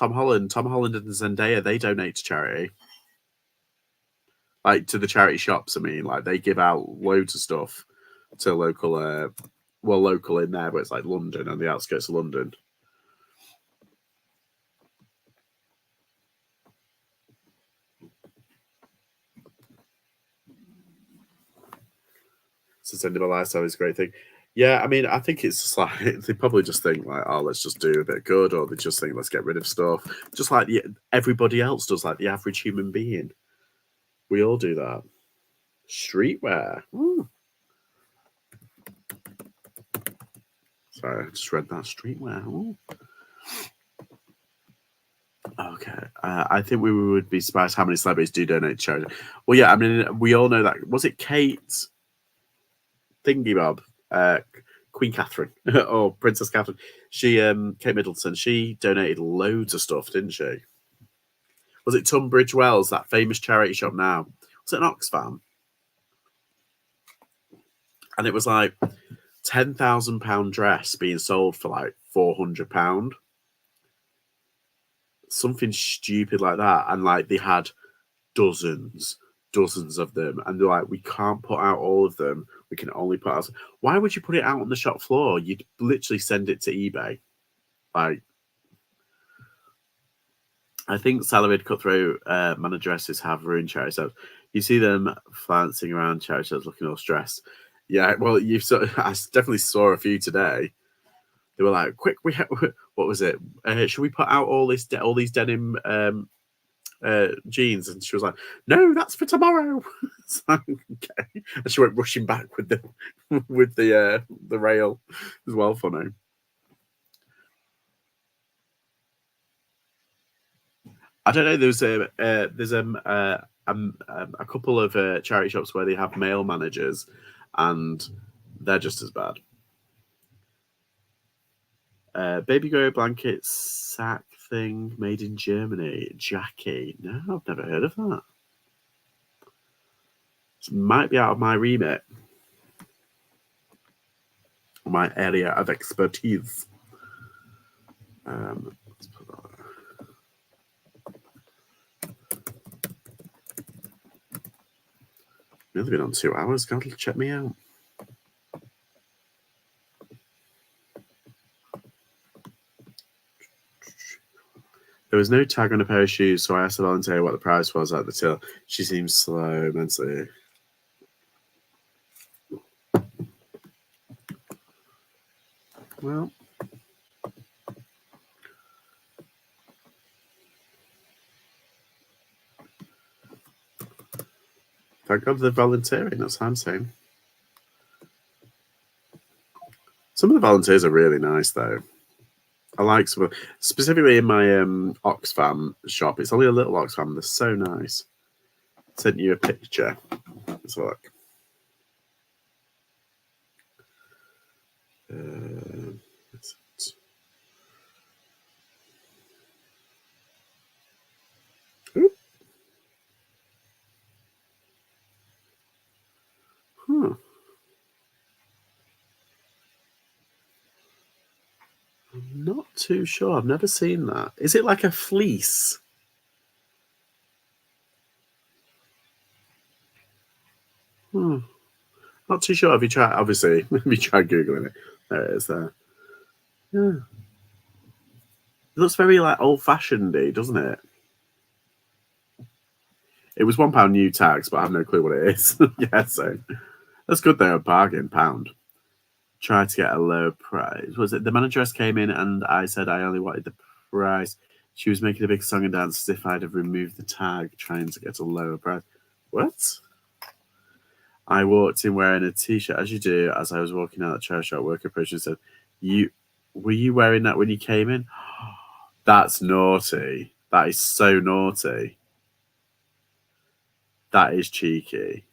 Holland. Tom Holland and Zendaya, they donate to charity. Like to the charity shops, I mean, like they give out loads of stuff to local local in there, but it's like London and the outskirts of London. Sustainable lifestyle is a great thing. Yeah, I mean, I think it's just like they probably just think like, oh, let's just do a bit good, or they just think let's get rid of stuff, just like everybody else does, like the average human being. We all do that. Streetwear. Ooh. Sorry, I just read that. Streetwear. Ooh. Okay. I think we would be surprised how many celebrities do donate to charity. Well, yeah, I mean, we all know that. Was it Kate Thingy Bob? Queen Catherine or Princess Catherine? She, Kate Middleton, she donated loads of stuff, didn't she? Was it Tunbridge Wells, that famous charity shop now? Was it an Oxfam? And it was like £10,000 dress being sold for like £400. Something stupid like that. And like they had dozens of them. And they're like, we can't put out all of them. We can only put out. Why would you put it out on the shop floor? You'd literally send it to eBay. Like, I think salaried cutthroat manageresses have ruined charity shops. You see them flouncing around charity shops looking all stressed. Yeah, well, I definitely saw a few today. They were like, "Quick, what was it? Should we put out all these denim jeans?" And she was like, "No, that's for tomorrow." It's like, okay. And she went rushing back with the rail. It was well funny. I don't know. There's a couple of charity shops where they have male managers, and they're just as bad. Baby grow blanket sack thing made in Germany. Jackie. No, I've never heard of that. It might be out of my remit, my area of expertise. Let's put that there. Nearly been on 2 hours. God, check me out. There was no tag on a pair of shoes, so I asked the volunteer what the price was at the till. She seems slow mentally. Well, thank God they're volunteering. That's what I'm saying. Some of the volunteers are really nice, though. I like some of, specifically in my Oxfam shop. It's only a little Oxfam. They're so nice. Sent you a picture. Let's look. Huh. I'm not too sure. I've never seen that. Is it like a fleece? Not too sure. Have you tried? Obviously, have you tried googling it? There it is. There. Yeah. It looks very like old-fashioned-y, doesn't it? It was £1 new tax, but I have no clue what it is. Yeah, so that's good though. A bargain pound. Try to get a low price. Was it the manageress came in and I said I only wanted the price? She was making a big song and dance as if I'd have removed the tag, trying to get a lower price. What? I walked in wearing a t-shirt, as you do. As I was walking out the chair shop, worker approached and said, were you wearing that when you came in?" That's naughty. That is so naughty. That is cheeky.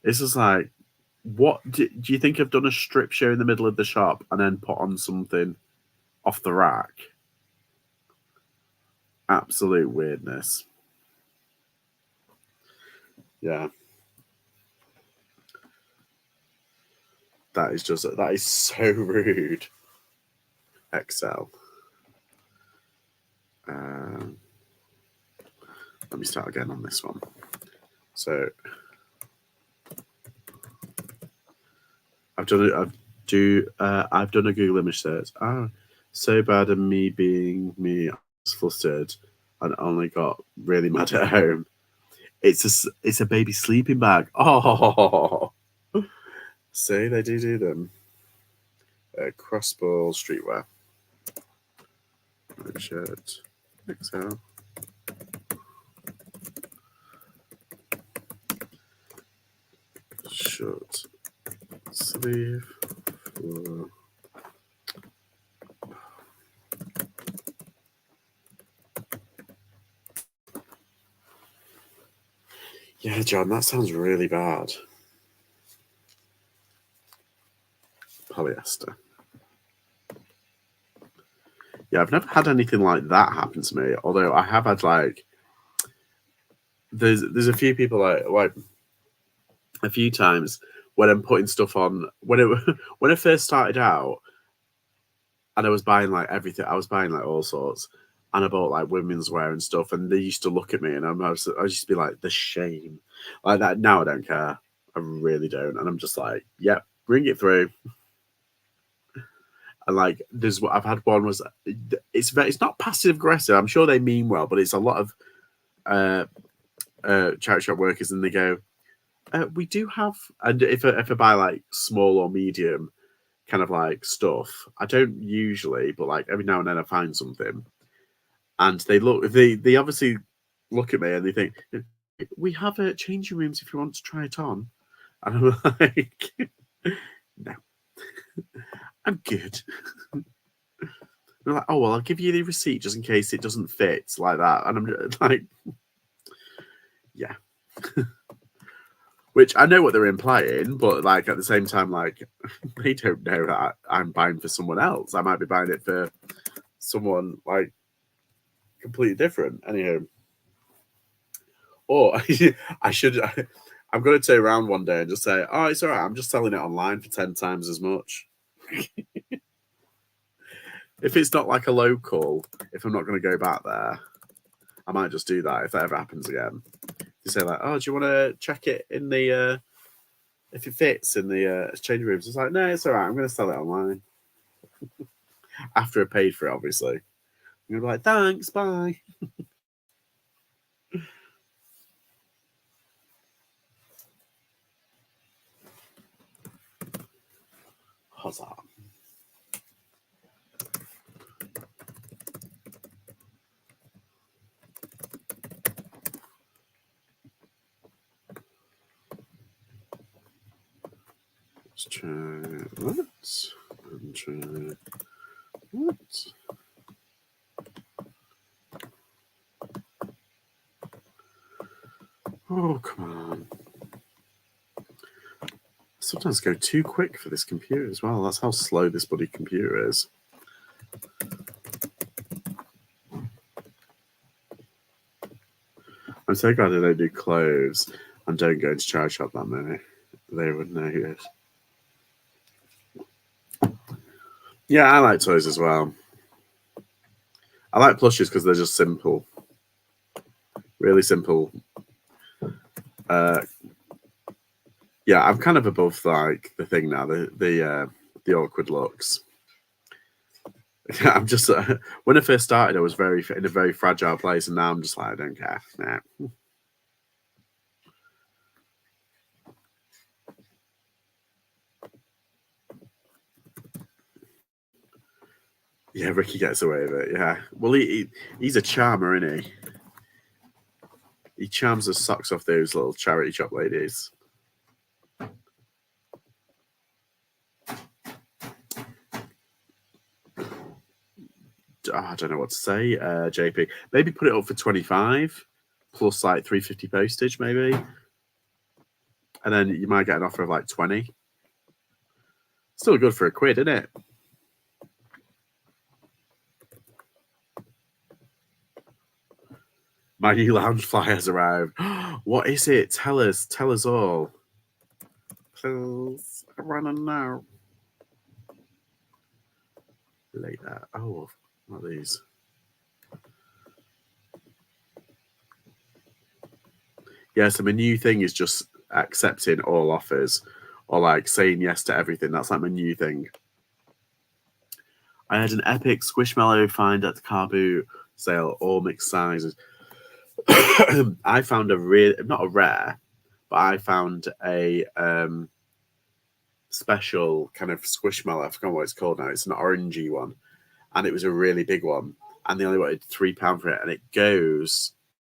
It's just like, what do you think I've done a strip show in the middle of the shop and then put on something off the rack? Absolute weirdness. Yeah. That is so rude. Excel. Let me start again on this one. So I've done a Google image search. So bad at me being me. I was flustered and only got really mad at home. It's a baby sleeping bag. Oh, see, they do them. Crossball streetwear. Red shirt. XL. Short sleeve. Yeah, John, that sounds really bad. Polyester. Yeah, I've never had anything like that happen to me. Although I have had like, there's a few people like a few times when I'm putting stuff on when I first started out and I was buying like everything. I was buying like all sorts, and I bought like women's wear and stuff. And they used to look at me, and I used to be like, the shame, like that. Now I don't care. I really don't, and I'm just like, yep, bring it through. And like, there's what I've had one was it's not passive aggressive. I'm sure they mean well, but it's a lot of charity shop workers, and they go, we do have, and if I buy like small or medium kind of like stuff, I don't usually, but like every now and then I find something, and they obviously look at me and they think, we have changing rooms if you want to try it on, and I'm like, no, I'm good. They're like, oh well, I'll give you the receipt just in case it doesn't fit like that, and I'm like, yeah. Which I know what they're implying, but like at the same time, like they don't know that I'm buying for someone else. I might be buying it for someone like completely different. Anyhow, or I should. I'm going to turn around one day and just say, "Oh, it's all right. I'm just selling it online for 10 times as much." If it's not like a local, if I'm not going to go back there, I might just do that if that ever happens again. You say like, "Oh, do you want to check it in the if it fits in the exchange rooms?" It's like, no, it's all right. I'm going to sell it online after I paid for it. Obviously, I'm going to be like, thanks, bye. Huzzah. Let's try that and try that. Oh, come on. Sometimes go too quick for this computer as well. That's how slow this bloody computer is. I'm so glad I don't do clothes and don't go into charity shop that many. They would know it. Yeah, I like toys as well. I like plushes because they're just simple. Really simple. Yeah, I'm kind of above like the thing now, the awkward looks. I'm just when I first started, I was in a very fragile place, and now I'm just like, I don't care. Nah. Yeah, Ricky gets away with it. Yeah, well, he's a charmer, isn't he? He charms the socks off those little charity shop ladies. I don't know what to say, JP. Maybe put it up for 25 plus like 350 postage, maybe, and then you might get an offer of like 20. Still good for a quid, isn't it? My new lounge fly has arrived. What is it? Tell us all. Please, I wanna know. Like that. Oh, what are these? Yeah, so my new thing is just accepting all offers or like saying yes to everything. That's like my new thing. I had an epic Squishmallow find at the car boot sale, all mixed sizes. I found a real, not a rare, but I found a special kind of Squishmallow. I forgot what it's called now. It's an orangey one, and it was a really big one. And they only wanted £3 for it, and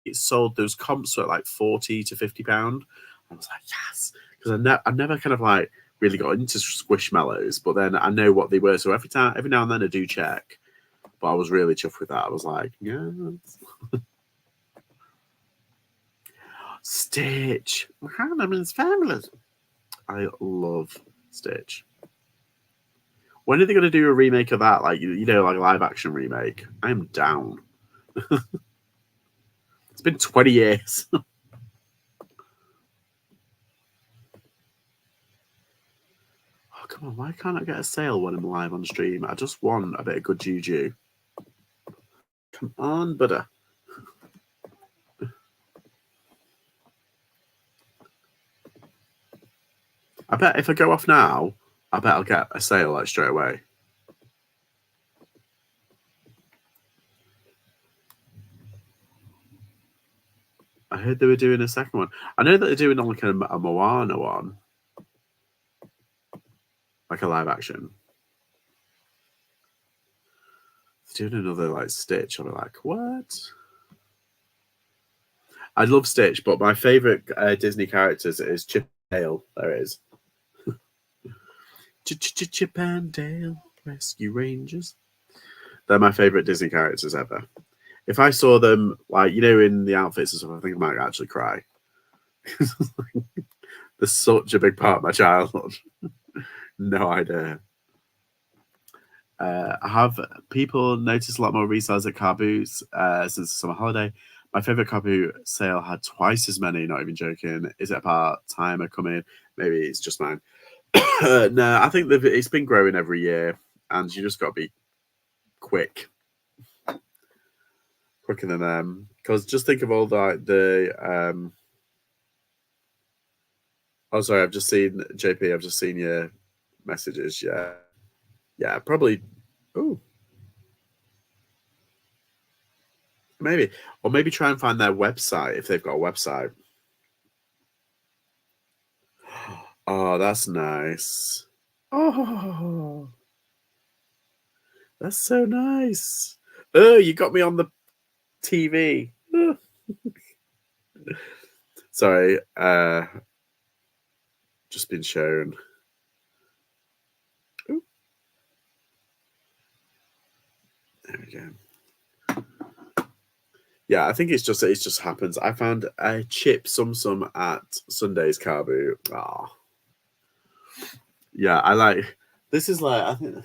it sold those comps for like £40 to £50. I was like, yes, because I never kind of like really got into Squishmallows, but then I know what they were. So every now and then I do check. But I was really chuffed with that. I was like, yeah. Stitch. Hanneman's fabulous. I love Stitch. When are they going to do a remake of that? Like, you know, like a live action remake? I'm down. It's been 20 years. Oh, come on. Why can't I get a sale when I'm live on stream? I just want a bit of good juju. Come on, butter. I bet if I go off now, I bet I'll get a sale like straight away. I heard they were doing a second one. I know that they're doing like a Moana one. Like a live action. They're doing another like Stitch. I'm like, what? I love Stitch, but my favorite Disney characters is Chip and Dale. There it is. Chip and Dale Rescue Rangers. They're my favorite Disney characters ever. If I saw them, like, you know, in the outfits and stuff, I think I might actually cry. They're such a big part of my childhood. No idea. Have people noticed a lot more resellers at car boots since the summer holiday? My favorite car boot sale had twice as many. Not even joking. Is it a part timer coming? Maybe it's just mine. No, I think it's been growing every year, and you just got to be quicker than them. Because just think of all the. Oh, sorry, I've just seen JP. I've just seen your messages. Yeah, probably. Oh, maybe, or maybe try and find their website if they've got a website. Oh, that's nice. Oh, that's so nice. Oh, you got me on the TV. Oh. Sorry, just been shown. Ooh. There we go. Yeah, I think it just happens. I found a chip sum at Sunday's car boot. Oh. Yeah, I like this is like I think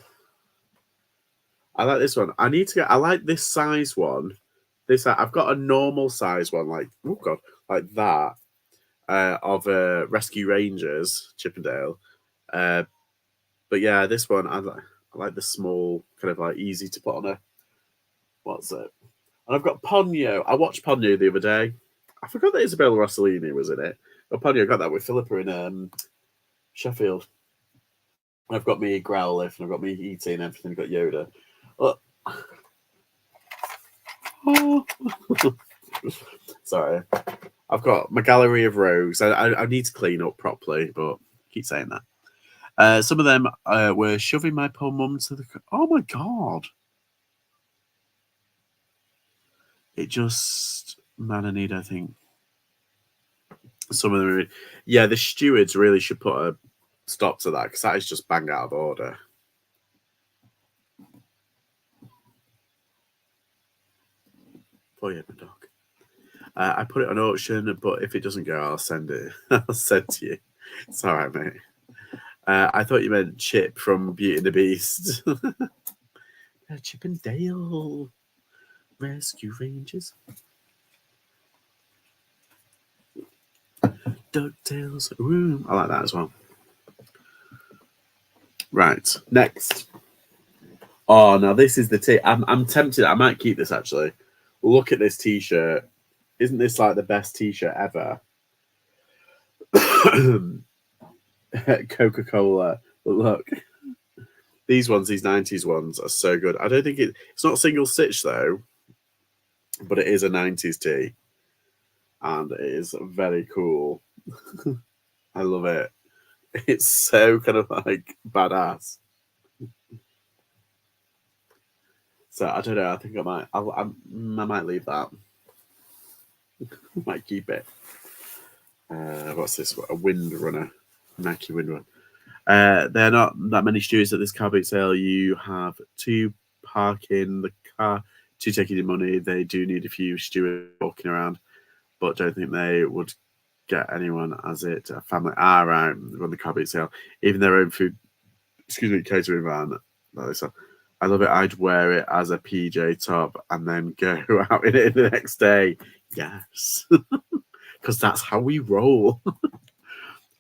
I like this one. I like this size one. I've got a normal size one, like oh god, like that. Of Rescue Rangers, Chippendale. But yeah, this one I like the small, kind of like easy to put on a what's it? And I've got Ponyo. I watched Ponyo the other day. I forgot that Isabella Rossellini was in it. But Ponyo, I got that with Philippa in Sheffield. I've got me Growlithe and I've got me E.T. and everything. I've got Yoda. Oh. Sorry. I've got my gallery of rogues. I need to clean up properly, but I keep saying that. Some of them were shoving my poor mum to the... Oh, my God. It just... Man, I think. Some of them... Yeah, the stewards really should put a stop to that, because that is just bang out of order. Oh, yeah, my dog. I put it on auction, but if it doesn't go, I'll send it. I'll send to you. It's all right, mate. I thought you meant Chip from Beauty and the Beast. Chip and Dale Rescue Rangers. DuckTales. Ooh, I like that as well. Right, next. Oh, now this is the tee. I'm tempted. I might keep this actually. Look at this T-shirt. Isn't this like the best T-shirt ever? Coca-Cola. But look, these 90s ones are so good. I don't think it's not single stitch though, but it is a 90s tee, and it is very cool. I love it. It's so kind of like badass. So I don't know. I think I might. I might leave that. I might keep it. What's this? A Windrunner, Nike Windrunner. There are not that many stewards at this car boot sale. You have 2 parking the car, 2 taking your money. They do need a few stewards walking around, but don't think they would get anyone as it a family. Right, run the car boot sale. Even their own food, catering van. I love it. I'd wear it as a PJ top and then go out in it the next day. Yes, because that's how we roll.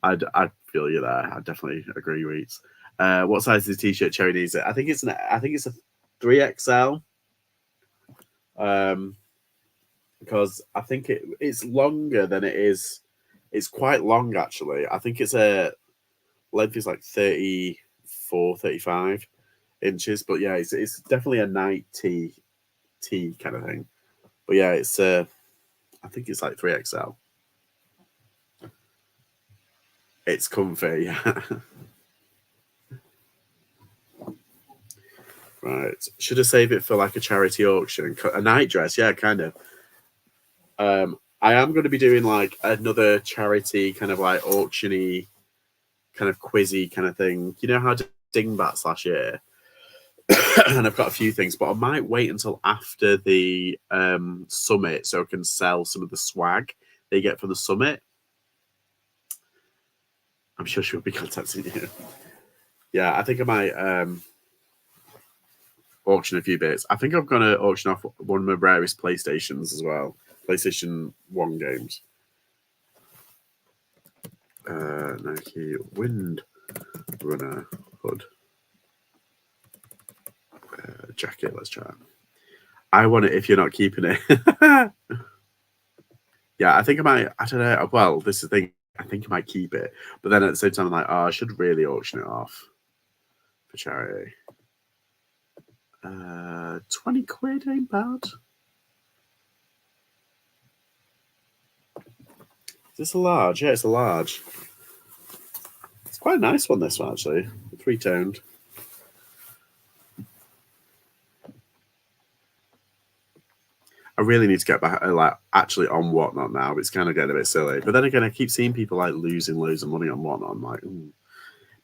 I'd feel you there. I definitely agree, Reeds. What size is the T-shirt Cherry needs it? I think it's a 3XL. Because I think it's longer than it is. It's quite long actually. I think it's a length is like 34, 35 inches. But yeah, it's definitely a night tee kind of thing. But yeah, it's I think it's like 3XL. It's comfy, yeah. Right. Should I save it for like a charity auction? A night dress, yeah, kind of. I am going to be doing like another charity kind of like auctiony, kind of quizzy kind of thing. You know how I did Dingbats last year? And I've got a few things, but I might wait until after the summit so I can sell some of the swag they get from the summit. I'm sure she'll be contacting you. Yeah, I think I might auction a few bits. I think I'm going to auction off one of my rarest PlayStations as well. PlayStation 1 games. Nike Windrunner hood. Jacket, let's try it. I want it if you're not keeping it. Yeah, I think I might. I don't know. Well, this is the thing. I think I might keep it, but then at the same time, I'm like, oh, I should really auction it off for charity. 20 quid ain't bad. Is this a large? Yeah, it's a large. It's quite a nice one, this one, actually. 3-toned. I really need to get back, like, actually on Whatnot now. It's kind of getting a bit silly. But then again, I keep seeing people, like, losing loads of money on Whatnot. I'm like,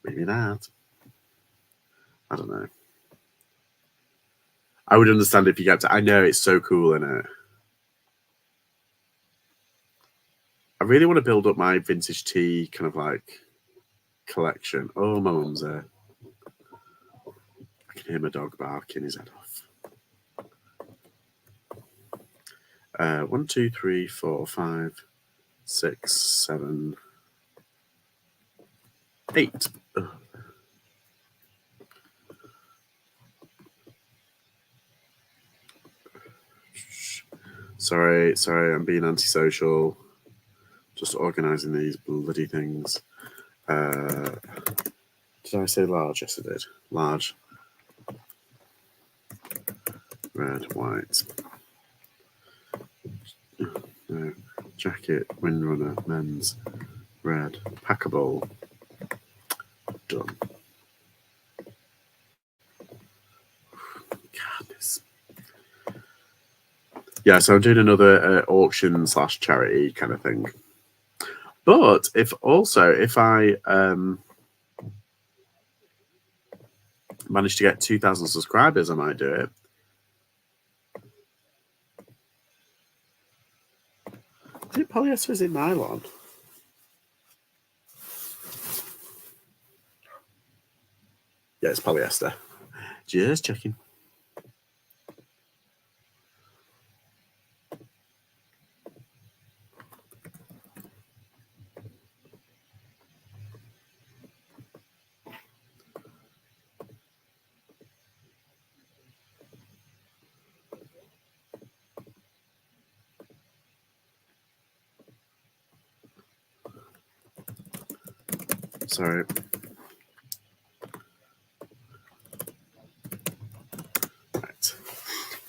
maybe not. I don't know. I would understand if you get to. I know it's so cool, isn't it? I really want to build up my vintage tea kind of like collection. Oh, my mum's there. I can hear my dog barking his head off. 1, 2, 3, 4, 5, 6, 7, 8. Ugh. Sorry, I'm being antisocial. Just organising these bloody things. Did I say large? Yes, I did. Large. Red, white. No. Jacket, Windrunner, men's. Red. Packable. Done. Goodness. Yeah, so I'm doing another auction / charity kind of thing. But if I manage to get 2,000 subscribers, I might do it. Is it polyester or is it nylon? Yeah, it's polyester. Just checking. Sorry. Right.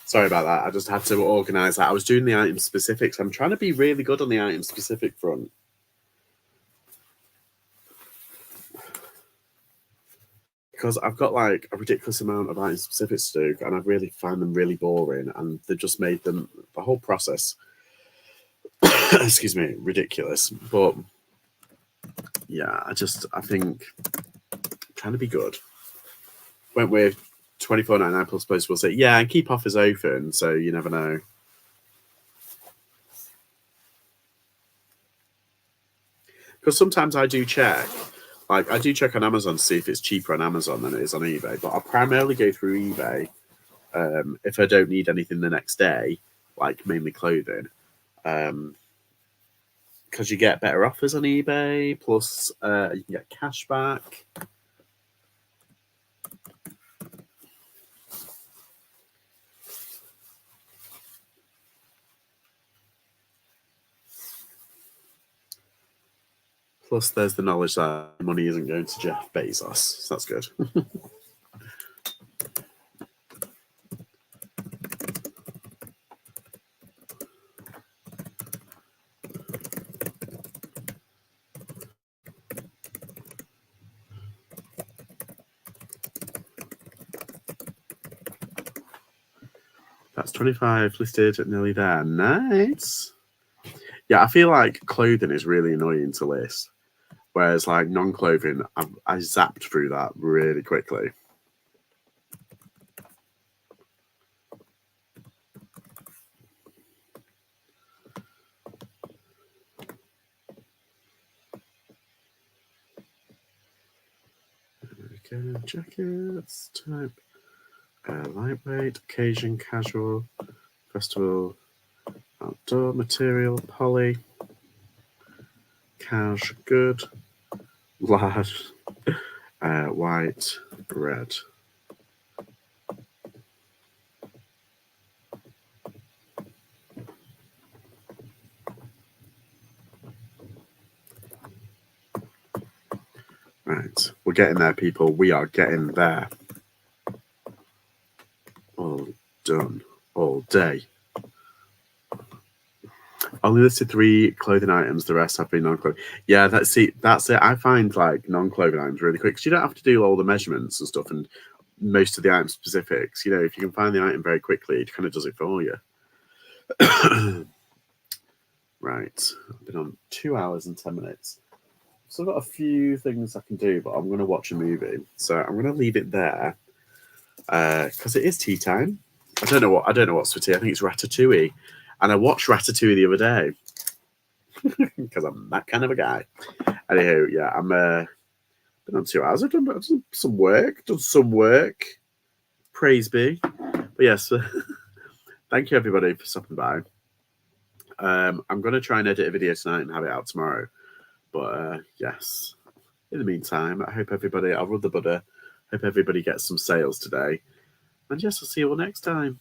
Sorry about that. I just had to organise that. I was doing the item specifics. I'm trying to be really good on the item specific front. Because I've got like a ridiculous amount of item specifics to do, and I really find them really boring, and they've just made them the whole process, excuse me, ridiculous. But yeah, I think trying to be good. Went with $24.99 plus post. Will say, yeah, and keep offers open, so you never know. Because sometimes I do check. Like, I do check on Amazon to see if it's cheaper on Amazon than it is on eBay, but I primarily go through eBay if I don't need anything the next day, like mainly clothing, because you get better offers on eBay, plus you can get cash back. Plus, there's the knowledge that money isn't going to Jeff Bezos, so that's good. That's 25 listed, nearly there. Nice. Yeah, I feel like clothing is really annoying to list, whereas like non-clothing, I zapped through that really quickly. Okay, jackets, type, lightweight, occasion, casual, festival, outdoor material, poly, cash, good, large, white, red. Right, we're getting there, people. We are getting there. All done, all day. Only listed 3 clothing items. The rest have been non-clothing. Yeah, that's it. I find like non-clothing items really quick because you don't have to do all the measurements and stuff and most of the item specifics. You know, if you can find the item very quickly, it kind of does it for you. Right, I've been on 2 hours and 10 minutes. So I've got a few things I can do, but I'm going to watch a movie. So I'm going to leave it there because it is tea time. I don't know what's for tea. I think it's ratatouille, and I watched Ratatouille the other day because I'm that kind of a guy. Anyhow, yeah, I'm been on 2 hours. I've done some work. Praise be. But yes, thank you everybody for stopping by. I'm going to try and edit a video tonight and have it out tomorrow. But yes, in the meantime, I hope everybody, I'll run the butter. Hope everybody gets some sales today. And yes, I'll see you all next time.